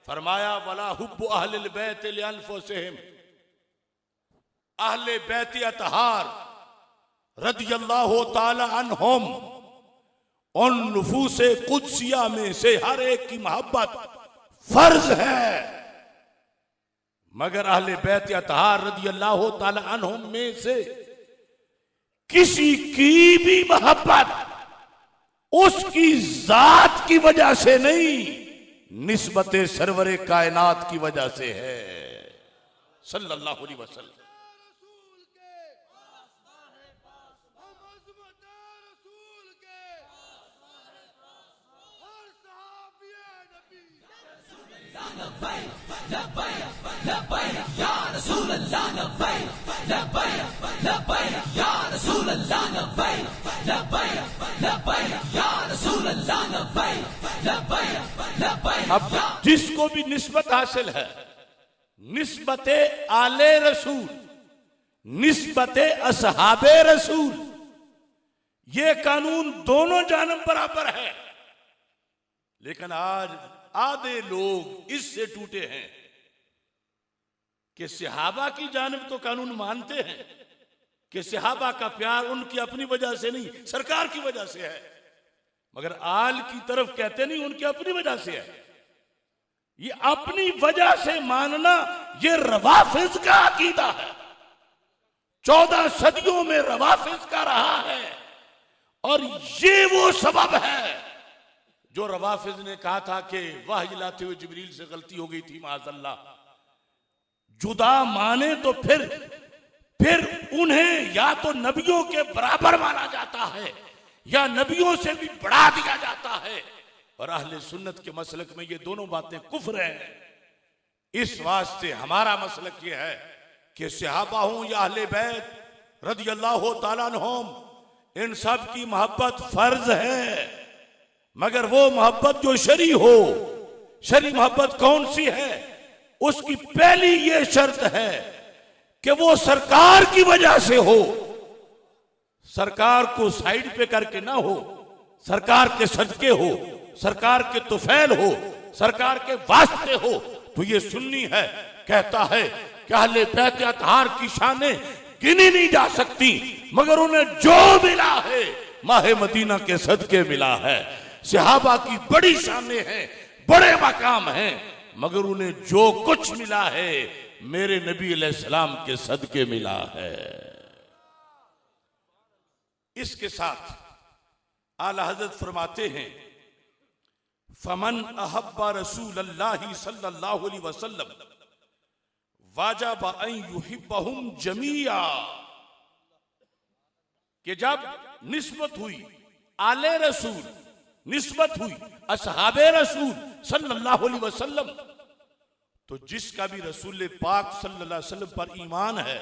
A: फरमाया वला हुब्बु अहलिल बैत लिअनफुसिहिम। अहले बैत अतहार रज़ियल्लाहु ताला अन्हुम, उन नुफूसे कुदसिया में से हर एक की मोहब्बत फर्ज है। मगर अहले बैत अतहार रज़ियल्लाहु ताला अन्हुम में से किसी की भी मोहब्बत उसकी जात की वजह से नहीं, निस्बत सरवरे कायनात की वजह से है सल्लल्लाहु अलैहि वसल्लम। अब जिसको भी निस्बत हासिल है, निस्बत आले रसूल, निस्बत असहाबे रसूल, ये कानून दोनों जानब बराबर है। लेकिन आज आधे लोग इससे टूटे हैं कि सहाबा की जानिब तो कानून मानते हैं कि सहाबा का प्यार उनकी अपनी वजह से नहीं, सरकार की वजह से है, मगर आल की तरफ कहते नहीं उनकी अपनी वजह से है। ये अपनी वजह से मानना ये रवाफिज का अकीदा है। 14 सदियों में रवाफिज का रहा है। और ये वो सबब है जो रवाफिज ने कहा था कि वही लाते हुए जिब्रील से गलती हो गई थी माज़अल्लाह। जुदा माने तो फिर उन्हें या तो नबियों के बराबर माना जाता है या नबियों से भी बढ़ा दिया जाता है। और अहले सुन्नत के मसलक में ये दोनों बातें कुफ्र हैं। इस वास्ते हमारा मसलक ये है कि सहाबा हूं या अहले बैत रदियल्लाहु ताला अन्हुम, इन सब की मोहब्बत फर्ज है, मगर वो मोहब्बत जो शरी हो। शरी मोहब्बत कौन सी है? उसकी पहली ये शर्त है कि वो सरकार की वजह से हो, सरकार को साइड पे करके ना हो, सरकार के सदके हो, सरकार के तुफैल हो, सरकार के वास्ते हो। तो ये सुन्नी है, कहता है कि अहले बैत अतहार की शानें गिनी नहीं जा सकती, मगर उन्हें जो मिला है माहे मदीना के सदके मिला है। सहाबा की बड़ी शानें हैं, बड़े मकाम हैं, मगर उन्हें जो कुछ मिला है मेरे नबी अलैहिस्सलाम के सदके मिला है। इसके साथ आला हज़रत फरमाते हैं, फमन अहब्बा रसूलल्लाहि सल्लल्लाहु अलैहि वसल्लम वाजब अन युहिब्बहुम जमीया, कि जब निस्बत हुई आले रसूल, निस्बत हुई असहाबे रसूल सल्लल्लाहु अलैहि वसल्लम, तो जिसका भी रसूल पाक सल्लल्लाहु अलैहि वसल्लम पर ईमान है,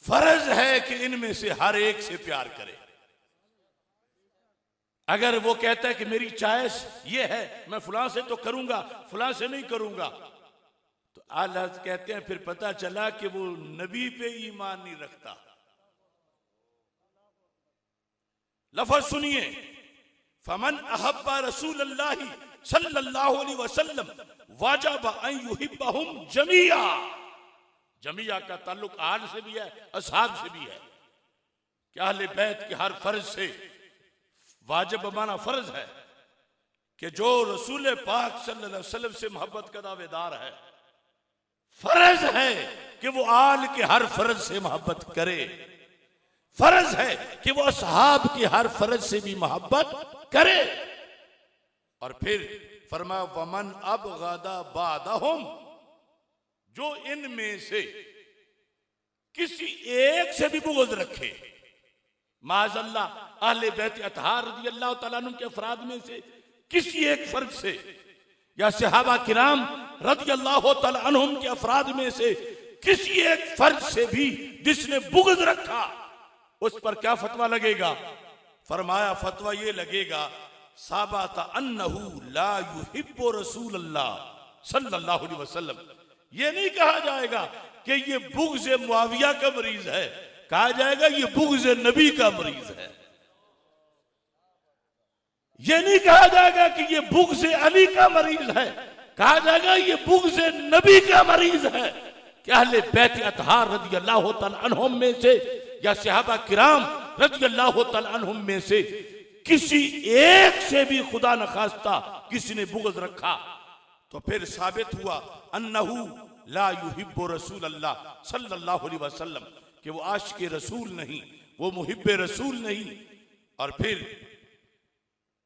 A: फर्ज है कि इनमें से हर एक से प्यार करे। अगर वो कहता है कि मेरी चॉइस ये है, मैं फलां से तो करूंगा, फलां से नहीं करूंगा, तो आला कहते हैं फिर पता चला कि वो नबी पे ईमान नहीं रखता। लफ्ज सुनिए, फमन अहब्बा रसूलल्लाहि सल्लल्लाहु अलैहि वसल्लम वाजब अन युहिब्बहुम जमीया। जमीया का ताल्लुक आल से भी है, असहाब से भी है। क्या अहले बैत के हर फर्ज से वाजिब माना फर्ज है कि जो रसूल पाक सल्लल्लाहु अलैहि वसल्लम से मोहब्बत का दावेदार है, फर्ज है कि वो आल के हर फर्ज से मोहब्बत करे। फर्ज है कि वो असहाब के हर फर्ज से भी मोहब्बत करे। और फिर फरमा वमन अब गादा बादहुम, जो इनमें से किसी एक से भी बुग़्ज़ रखे, माज़अल्लाह अहले बैत अतहार रज़ियल्लाहु तआला अन्हुम के अफराद में से किसी एक फर्द से, या सहाबा किराम रज़ियल्लाहु तआला अन्हुम के अफराद में से किसी एक फर्द से भी जिसने बुग़्ज़ रखा, उस पर क्या फतवा लगेगा? फरमाया फतवा ये लगेगा, साबाता अन्नहु ला युहिब्बु रसूलल्लाह सल्लल्लाहु अलैहि वसल्लम। ये नहीं कहा जाएगा कि ये बुग़्ज़ मुआविया का मरीज है, कहा जाएगा ये बुग़्ज़ नबी का मरीज है। ये नहीं कहा जाएगा कि ये बुग़्ज़ अली का मरीज है, कहा जाएगा ये बुग़्ज़ नबी का मरीज है। क्या अहले बैत अतहार रज़ियल्लाहु तआला अन्हुम में से या सहाबा किराम रज़ियल्लाहु तआला अन्हुम में से किसी एक से भी खुदा न खास्ता किसी ने बुग़्ज़ रखा, तो फिर साबित हुआ अन्नहु ला युहिब्बु रसूलल्लाह सल्लल्लाहु अलैहि वसल्लम, कि वो आशिक़े रसूल नहीं, वो मुहिब्बे रसूल नहीं। और फिर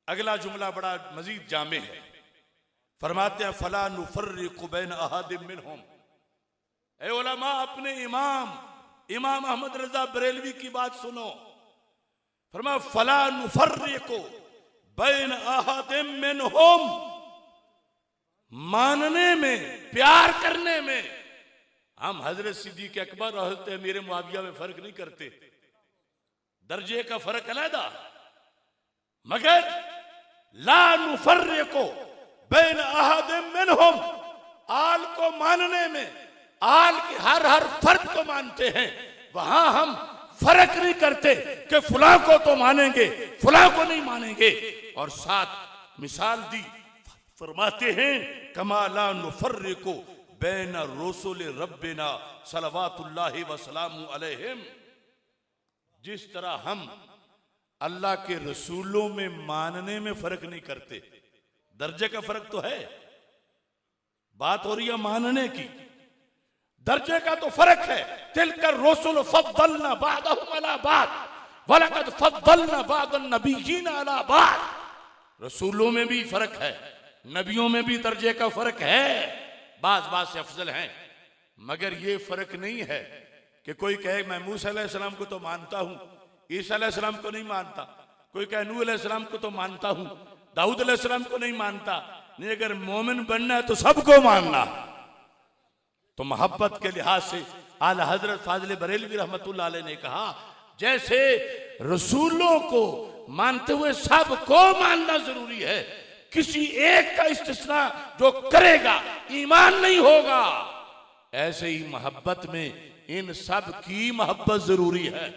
A: अगला जुमला बड़ा मजीद जामे है, फरमाते हैं फला नुफर्रिकु बैन अहादिम मिनहुम। ऐ उलमा, अपने इमाम अहमद रजा बरेलवी की बात सुनो। फरमा फला नुफर्रिकु बैन अहादिम मिनहुम, मानने में, प्यार करने में हम हजरत सिद्दीक़ अकबर और हजरत अमीर मुआविया में फर्क नहीं करते, दर्जे का फर्क अलग, मगर ला नुफर्रिकु बैन अहादिम मिनहुम, आल को मानने में, आल के हर फर्द को मानते हैं, वहां हम फर्क नहीं करते कि फुला को तो मानेंगे, फुला को नहीं मानेंगे। और साथ मिसाल दी, फरमाते हैं कमा ला नुफर्रिकु बैन रसूल रब्बिना सलवातुल्लाहि व सलामु अलैहिम, जिस तरह हम अल्लाह के रसूलों में मानने में फर्क नहीं करते, दर्जे का फर्क तो है, बात हो रही है मानने की, दर्जे का तो फर्क है। तिलकर रसूल फद्दलना बादहुम अला बाद वलकद फद्दलना बादन नबिय्यीन अला बाद। रसूलों में भी फर्क है, नबियों में भी दर्जे का फर्क है, बाज से अफजल हैं। मगर ये फर्क नहीं है कि कोई कहे मैं मूसा अलैहिस्सलाम को तो मानता हूं, ईसा अलैहिस्सलाम को नहीं मानता। कोई कहे नूह अलैहिस्सलाम को तो मानता हूं, दाऊद अलैहिस्सलाम को नहीं मानता। नहीं, अगर मोमिन बनना है तो सबको मानना। तो मोहब्बत के लिहाज से आला हजरत फाजिल बरेलवी रहमतुल्लाह अलैह ने कहा, जैसे रसूलों को मानते हुए सबको मानना जरूरी है, किसी एक का इस्तिस्ना जो करेगा ईमान नहीं होगा, ऐसे ही मोहब्बत में इन सब की मोहब्बत जरूरी है।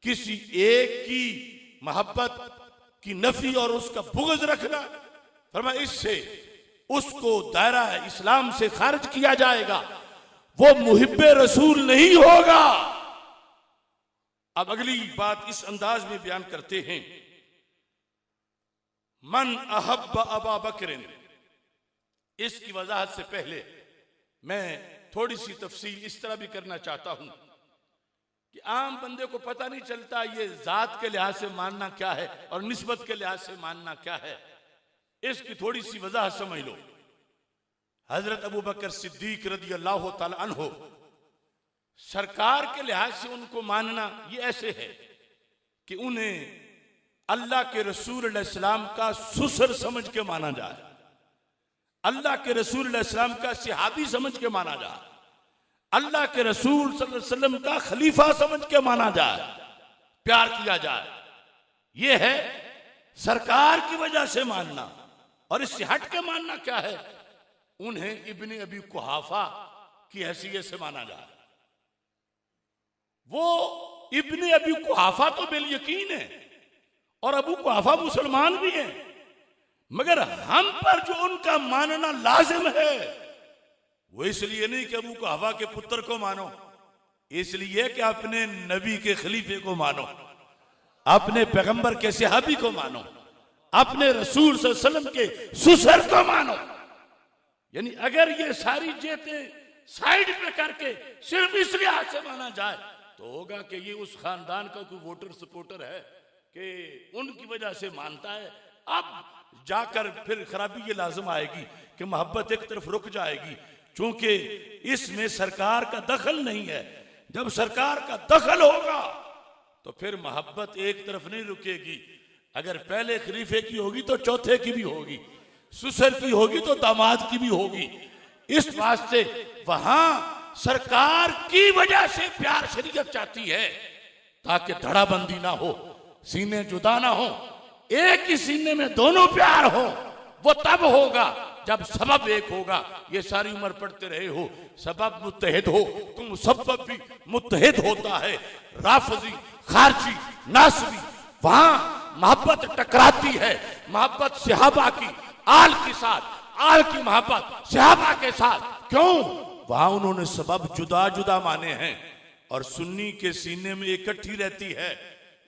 A: किसी एक की मोहब्बत की नफी और उसका बुग़्ज़ रखना, फरमाया इससे उसको दायरा इस्लाम से खारिज किया जाएगा, वो मुहिब्बे रसूल नहीं होगा। अब अगली बात इस अंदाज में बयान करते हैं, मन अहब्ब अबा बकरिन। इसकी वजाहत से पहले मैं थोड़ी सी तफसील इस तरह भी करना चाहता हूं कि आम बंदे को पता नहीं चलता ये जात के लिहाज से मानना क्या है और निस्बत के लिहाज से मानना क्या है। इसकी थोड़ी सी वजाहत समझ लो। हजरत अबू बकर सिद्दीक रज़ी अल्लाह तआला अन्हु, सरकार के लिहाज से उनको मानना ये ऐसे है कि उन्हें अल्लाह के रसूल अलैहिस्सलाम का सुसर समझ के माना जाए, अल्लाह के रसूल अलैहिस्सलाम का सहाबी समझ के माना जाए, अल्लाह के रसूल सल्लल्लाहु अलैहि वसल्लम का खलीफा समझ के माना जाए, प्यार किया जाए। यह है सरकार की वजह से मानना। और इससे हट के मानना क्या है, उन्हें इब्ने अबी कुहाफा की हैसियत से माना जाए। वो इब्ने अबी कुहाफा तो बिल यकीन है और अबू कुहाफा मुसलमान भी हैं, मगर हम पर जो उनका मानना लाजिम है वो इसलिए नहीं कि अबू कुहाफा के पुत्र को मानो, इसलिए कि अपने नबी के खलीफे को मानो, अपने पैगंबर के सहाबी को मानो, अपने रसूल सल्लल्लाहु अलैहि वसल्लम के सुसर को मानो। यानी अगर ये सारी जेतें साइड पे करके सिर्फ इस लिहाज से माना जाए तो होगा कि ये उस खानदान का कोई वोटर सपोर्टर है कि उनकी वजह से मानता है। अब जाकर फिर खराबी ये लाजम आएगी कि मोहब्बत एक तरफ रुक जाएगी, क्योंकि इसमें सरकार का दखल नहीं है। जब सरकार का दखल होगा तो फिर मोहब्बत एक तरफ नहीं रुकेगी। अगर पहले खलीफे की होगी तो चौथे की भी होगी, सुसर की होगी तो दामाद की भी होगी। इस वास्ते वहां सरकार की वजह से प्यार शरीयत चाहती है ताकि धड़ाबंदी ना हो, सीने जुदा ना हो, एक ही सीने में दोनों प्यार हो। वो तब होगा जब सबब एक होगा। ये सारी उम्र पढ़ते रहे हो, सबब मुत्तहिद हो तो मुसब्बब भी मुत्तहिद होता है। राफजी, खारजी, नासबी, वहां मोहब्बत टकराती है। मोहब्बत सहाबा की आल के साथ, आल की मोहब्बत सहाबा के साथ। क्यों? वहां उन्होंने सबब जुदा जुदा माने हैं और सुन्नी के सीने में इकट्ठी रहती है।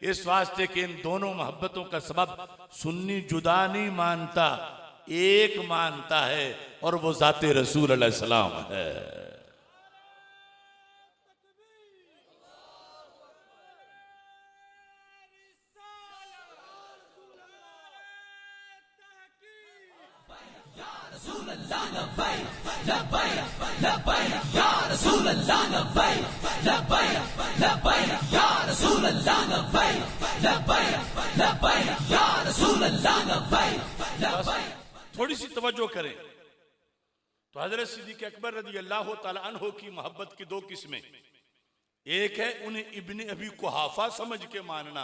A: इस वास्ते के इन दोनों मोहब्बतों का सबब सुन्नी जुदा नहीं मानता, एक मानता है और वो ज़ाते रसूल अलैहिस्सलाम है। थोड़ी सी तवज्जो करें तो हजरत सिद्दीक़ अकबर रज़ी अल्लाह तआला अन्हु की मोहब्बत की दो किस्में। एक है उन्हें इब्ने अबी कुहाफा समझ के मानना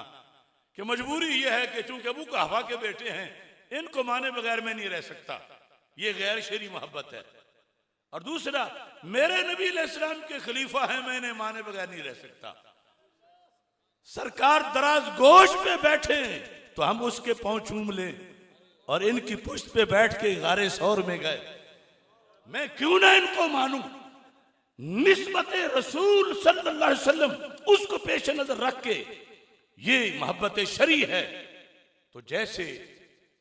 A: कि मजबूरी यह है कि चूंकि अबू कुहाफा के बेटे हैं, इनको माने बगैर मैं नहीं रह सकता, ये गैर शरी मोहब्बत है। और दूसरा, मेरे नबी अलैहिस्सलाम के खलीफा हैं, मैं इन्हें माने बगैर नहीं रह सकता। सरकार दराज गोश पे बैठे तो हम उसके पांव चूम लें और इनकी पुश्त पे बैठ के गारे सौर में गए, मैं क्यों ना इनको मानूं। निस्बत रसूल सल्लल्लाहु अलैहि वसल्लम उसको पेश नजर रख के ये मोहब्बत शरी है। तो जैसे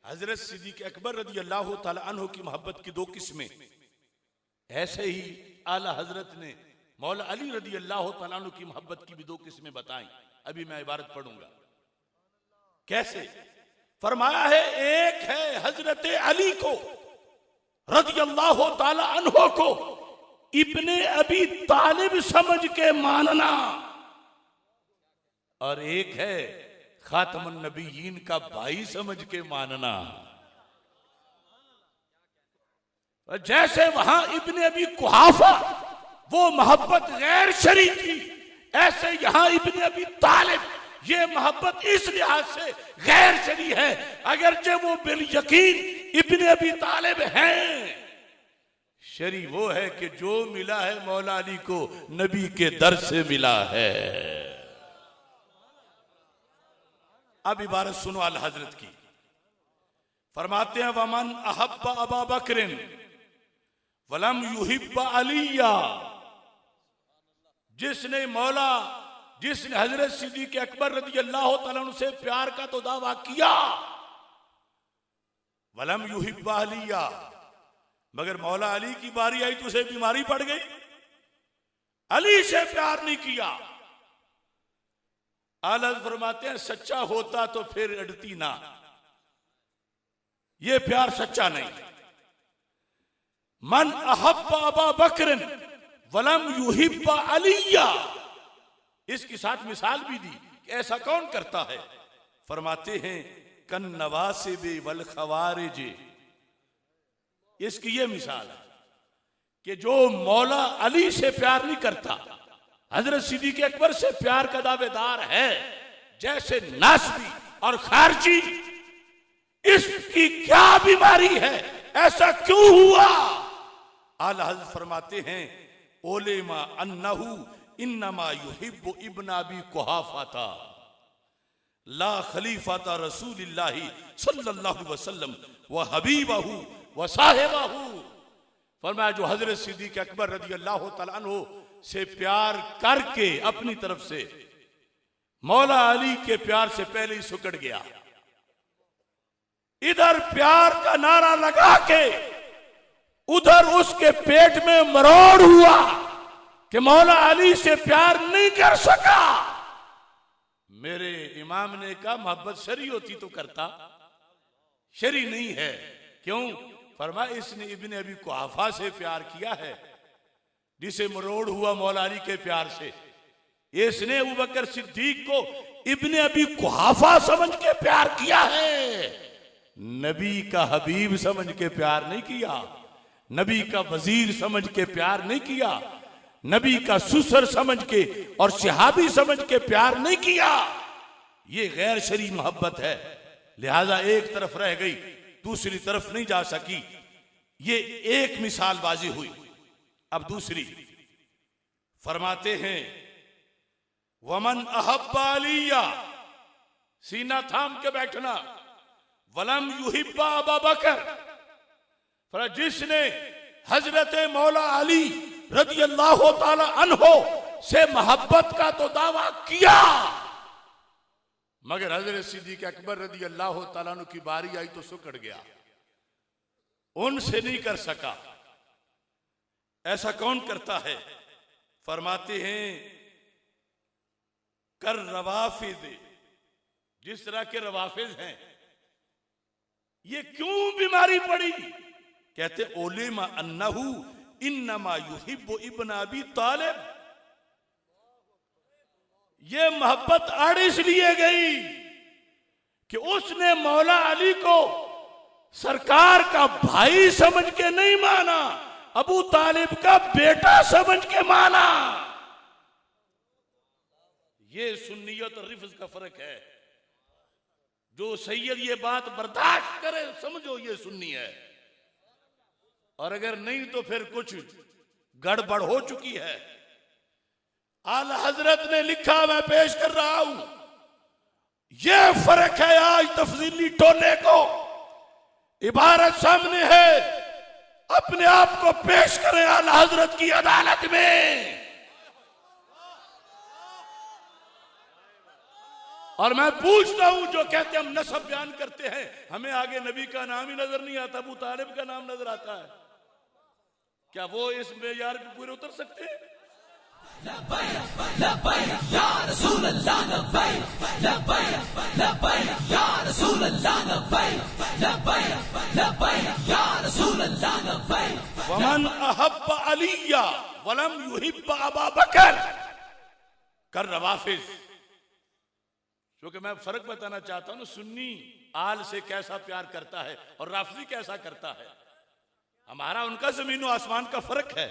A: हजरत सिद्दीक़ अकबर रज़ी अल्लाह तआला अन्हु की मोहब्बत की दो किस्में, ऐसे ही आला हजरत ने मौला अली रदी अल्लाह तआला अन्हु की मोहब्बत की भी दो किस्में बताई। अभी मैं इबारत पढ़ूंगा। कैसे? फरमाया है एक है हजरत अली को रदी अल्लाह तआला अन्हु को इब्ने अबी तालिब समझ के मानना, और एक है खातमुन नबीयीन का भाई समझ के मानना। जैसे वहां इब्ने अबी कुहाफा वो मोहब्बत गैर शरई थी, ऐसे यहां इब्ने अबी तालिब ये मोहब्बत इस लिहाज से गैर शरई है, अगरचे वो बिल यकीन इब्ने अबी तालिब हैं। शरी वो है कि जो मिला है मौला अली को नबी के दर से मिला है। अब इबारत सुनो आला हजरत की। फरमाते हैं वमन अहब्बा अबा बकरिन वलम युहिब्बा अलिया, जिसने हजरत सिद्दीक़ अकबर रज़ी अल्लाह तआला अन्हु से प्यार का तो दावा किया, वलम युहिब्बा अलिया, मगर मौला अली की बारी आई तो उसे बीमारी पड़ गई, अली से प्यार नहीं किया। आला फरमाते हैं सच्चा होता तो फिर अड़ती ना, ये प्यार सच्चा नहीं। मन अहब्बा अबा बकरन वलम युहिब्बा अलिया, इसके साथ मिसाल भी दी कि ऐसा कौन करता है। फरमाते हैं कन नवासिबे वल खवारिज, इसकी ये मिसाल है कि जो मौला अली से प्यार नहीं करता, हजरत सिद्दीक़ अकबर से प्यार का दावेदार है, जैसे नासबी और खारजी, इसकी क्या बीमारी है, ऐसा क्यों हुआ। आला हज़रत फरमाते हैं ओलेमा अन्नहु इन्नमा युहिब्बु इब्न अबी कुहाफा ला खलीफाता रसूलिल्लाहि सल्लल्लाहु अलैहि वसल्लम व हबीबहु व साहिबहु। फरमाया जो हजरत सिद्दीक़ अकबर रज़ी अल्लाह तआला अन्हु से प्यार करके अपनी तरफ से मौला अली के प्यार से पहले ही सुकड़ गया, इधर प्यार का नारा लगा के उधर उसके पेट में मरोड़ हुआ कि मौला अली से प्यार नहीं कर सका। मेरे इमाम ने कहा मोहब्बत शरी होती तो करता, शरी नहीं है। क्यों? फरमाया इसने इब्ने अबी कुहाफा से प्यार किया है, जिसे मरोड़ हुआ मौला अली के प्यार से। इसने अबू बकर सिद्दीक को इब्ने अबी कुहाफा समझ के प्यार किया है, नबी का हबीब समझ के प्यार नहीं किया, नबी का वजीर समझ के प्यार नहीं किया, नबी का सुसर समझ के और सहाबी समझ के प्यार नहीं किया। ये गैर शरी मोहब्बत है, लिहाजा एक तरफ रह गई, दूसरी तरफ नहीं जा सकी। ये एक मिसाल बाजी हुई। अब दूसरी फरमाते हैं वमन अहब्बा अलिया, सीना थाम के बैठना, वलम युहिब्बा अबा बकर, जिसने हजरत मौला अली रज़ी अल्लाह तआला अन्हु से मोहब्बत का तो दावा किया, मगर हजरत सिद्दीक़ अकबर रज़ी अल्लाह तआला अन्हु की बारी आई तो सुकड़ गया, उनसे नहीं कर सका। ऐसा कौन करता है? फरमाते हैं कर रवाफिज, जिस तरह के रवाफिज हैं, ये क्यों बीमारी पड़ी? कहते ओलेमा अन्नहु इन्नमा युहिब्बु इब्न अबी तालिब, ये मोहब्बत अड़ इसलिए गई कि उसने मौला अली को सरकार का भाई समझ के नहीं माना, अबू तालिब का बेटा समझ के माना। ये सुन्नियत और रिफ्ज का फर्क है। जो सैयद ये बात बर्दाश्त करे समझो ये सुन्नी है, और अगर नहीं तो फिर कुछ गड़बड़ हो चुकी है। आला हजरत ने लिखा, मैं पेश कर रहा हूं, यह फर्क है। आज तफसीली टोले को इबारत सामने है, अपने आप को पेश करें आला हजरत की अदालत में। और मैं पूछता हूं जो कहते हम नसब बयान करते हैं, हमें आगे नबी का नाम ही नजर नहीं आता, अबू तालिब का नाम नजर आता है। क्या वो इस मेयार पे पूरे उतर सकते हैं? वमन अहब्ब अलिया वलम युहिब्ब अबा बकर कर रवाफिज। क्योंकि मैं फर्क बताना चाहता हूं, सुन्नी आल से कैसा प्यार करता है और राफजी कैसा करता है। हमारा उनका जमीन आसमान का फर्क है।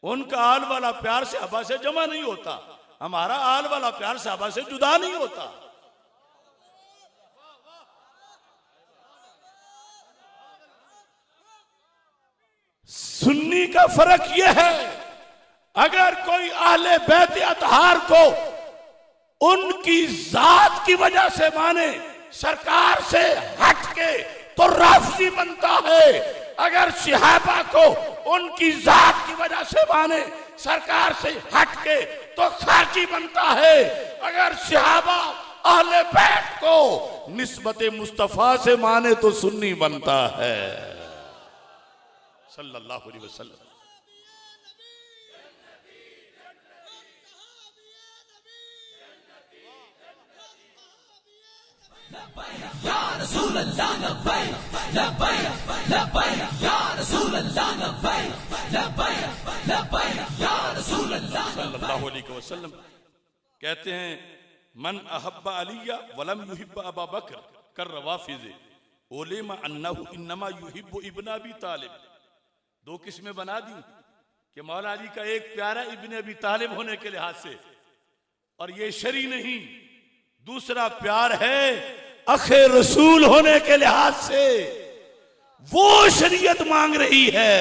A: उनका आल वाला प्यार सहाबा से जमा नहीं होता, हमारा आल वाला प्यार सहाबा से जुदा नहीं होता। सुन्नी का फर्क यह है, अगर कोई आहले बैत अतहार को उनकी जात की वजह से माने, सरकार से हटके, तो राफजी बनता है। अगर सहाबा को उनकी जात की वजह से माने, सरकार से हटके, तो खारजी बनता है। अगर सहाबा अहले बैत को निस्बत मुस्तफा से माने तो सुन्नी बनता है। सल्लल्लाहु अलैहि वसल्लम। सल्लल्लाहु अलैहि वसल्लम कहते हैं, मन अहब्बा अलिया वलम युहिब्बा अबा बकर कर रवाफिज ओलेमा अन्नहु इन्नमा युहिब्बु इब्न अबी तालिब। दो किस्में बना दी कि मौला अली का एक प्यारा इब्न अबी तालिब होने के लिहाज से, और ये शरी नहीं। दूसरा प्यार है अखे रसूल होने के लिहाज से। वो शरीयत मांग रही है,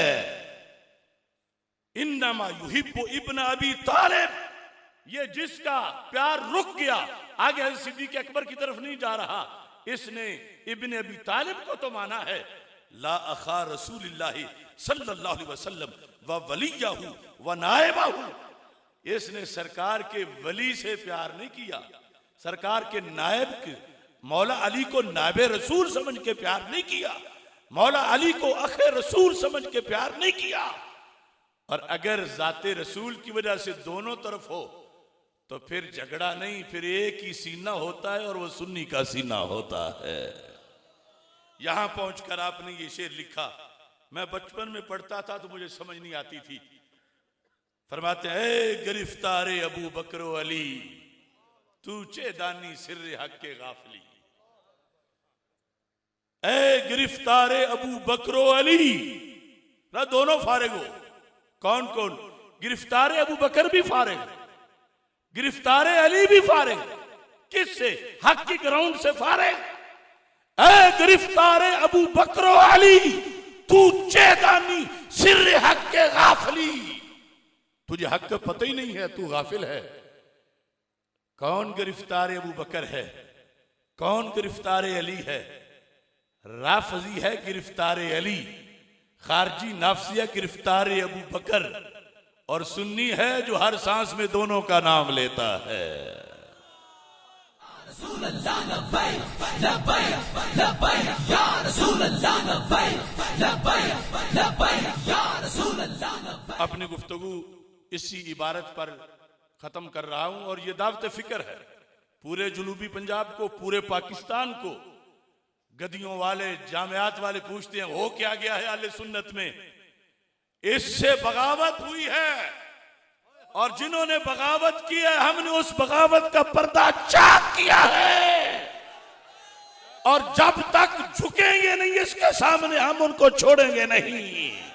A: इन्नमा युहिब्बु इब्न अबी तालिब। ये जिसका प्यार रुक गया, आगे हज़रत सिद्दीक़ अकबर की तरफ नहीं जा रहा, इसने इब्न अबी तालिब को तो माना है। ला अखा रसूलिल्लाहि सल्लल्लाहु अलैहि वसल्लम व वलियहु व नायबहु। इसने सरकार के वली से प्यार नहीं किया, सरकार के नायब के मौला अली को नायब रसूल समझ के प्यार नहीं किया, मौला अली को अखे रसूल समझ के प्यार नहीं किया। और अगर जाते रसूल की वजह से दोनों तरफ हो तो फिर झगड़ा नहीं, फिर एक ही सीना होता है और वो सुन्नी का सीना होता है। यहां पहुंचकर आपने ये शेर लिखा, मैं बचपन में पढ़ता था तो मुझे समझ नहीं आती थी। फरमाते हैं, गिरफ्तारे अबू बकर अली तू चेदानी सिर्र हक के गाफली। ए गिरफ्तारे अबू बकर अली, ना दोनों फारिग हो। कौन कौन? गिरफ्तारे अबू बकर भी फारिग, गिरफ्तारे अली भी फारिग। किससे? हक की ग्राउंड से फारिग। ए गिरफ्तारे अबू बकर अली तू चेदानी सिर्र हक के गाफली। तुझे हक का पता ही नहीं है, तू गाफिल है। कौन गिरफ्तार अबू बकर है? कौन गिरफ्तार अली है? राफजी है गिरफ्तार अली, खारजी नाफसिया गिरफ्तार अबू बकर, और सुन्नी है जो हर सांस में दोनों का नाम लेता है। अपनी गुफ्तगू इसी इबारत पर खत्म कर रहा हूं, और ये दावत फिक्र है पूरे जनूबी पंजाब को, पूरे पाकिस्तान को। गदियों वाले, जामियात वाले पूछते हैं हो क्या गया है अहले सुन्नत में? इससे बगावत हुई है, और जिन्होंने बगावत की है हमने उस बगावत का पर्दा चाक किया है, और जब तक झुकेंगे नहीं इसके सामने हम उनको छोड़ेंगे नहीं।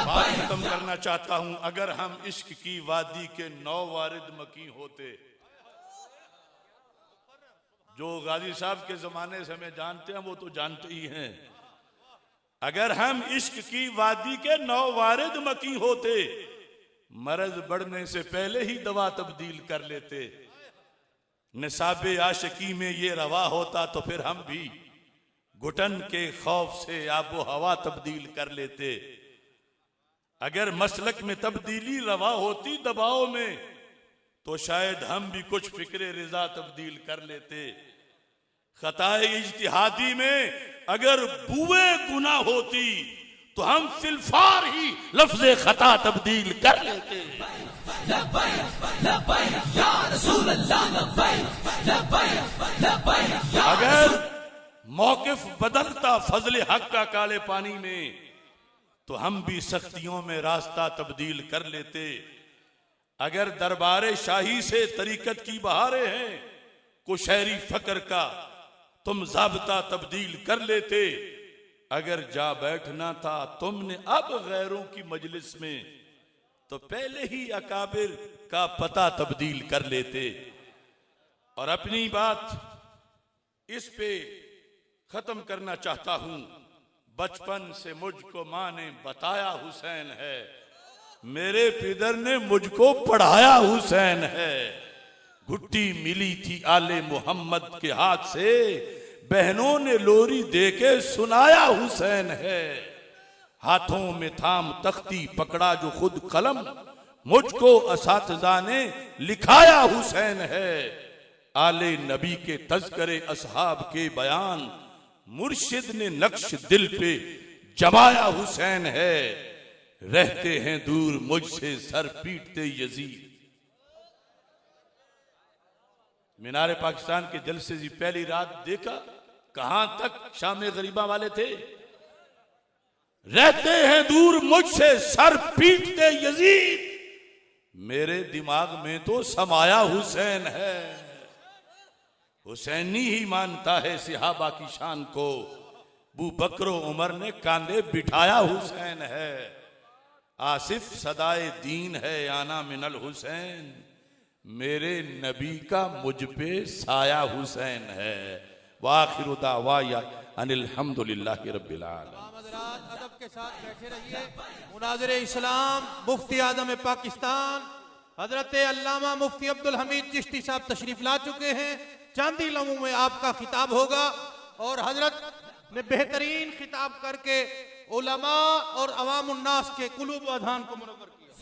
A: बात खत्म करना चाहता हूं, अगर हम इश्क की वादी के 9 वारिद मकी होते, जो गाजी साहब के जमाने से हमें जानते हैं वो तो जानते ही हैं, अगर हम इश्क की वादी के 9 वारिद मकी होते, मर्ज बढ़ने से पहले ही दवा तब्दील कर लेते। निसाबे आशिकी में ये रवा होता तो फिर हम भी घुटन के खौफ से आबो हवा तब्दील कर लेते। अगर मसलक में तब्दीली रवा होती दबाव में, तो शायद हम भी कुछ फिक्रे रिजा तब्दील कर लेते। खताए इज्तिहादी में अगर बुए गुनाह होती तो हम सिल्फार ही लफ्ज़े खता तब्दील कर लेते। अगर मौकिफ बदलता फजल हक का काले पानी में तो हम भी सख्तियों में रास्ता तब्दील कर लेते। अगर दरबारे शाही से तरीकत की बहारें हैं कुशहरी फकर का तुम ज़ाब्ता तब्दील कर लेते। अगर जा बैठना था तुमने अब गैरों की मजलिस में तो पहले ही अकाबिर का पता तब्दील कर लेते। और अपनी बात इस पे खत्म करना चाहता हूं। बचपन से मुझको माँ ने बताया हुसैन है, मेरे पिदर ने मुझको पढ़ाया हुसैन है। घुट्टी मिली थी आले मोहम्मद के हाथ से, बहनों ने लोरी देके सुनाया हुसैन है। हाथों में थाम तख्ती पकड़ा जो खुद कलम, मुझको असातिज़ा ने लिखाया हुसैन है। आले नबी के तज़किरे असहाब के बयान मुर्शिद ने नक्श दिल पे जमाया हुसैन है। रहते हैं दूर मुझसे सर पीटते यजीद। मीनारे पाकिस्तान के जलसे जी पहली रात देखा कहां तक शामे गरीबा वाले थे। रहते हैं दूर मुझसे सर पीटते यजीद, मेरे दिमाग में तो समाया हुसैन है। हुसैनी ही मानता है सिहाबा की शान को, बू बकरो उमर ने कांधे बिठाया हुसैन है। आसिफ सदाए दीन है आना मिनल हुसैन, मेरे नबी का मुझ पे साया हुसैन है। वाखिरु दावाया अनिल हम्दुलिल्लाहि रब्बिल आलमीन।
B: अदब के साथ बैठे रहिए। मुनाज़िर इस्लाम मुफ्ती आज़म पाकिस्तान हजरत अल्लामा मुफ्ती अब्दुल हमीद चिश्ती साहब तशरीफ ला चुके हैं। चंद ही लम्हों में आपका खिताब होगा और हजरत ने बेहतरीन खिताब करके उलमा और अवाम उन्नास के कुलूब व अज़हान को मुनव्वर किया।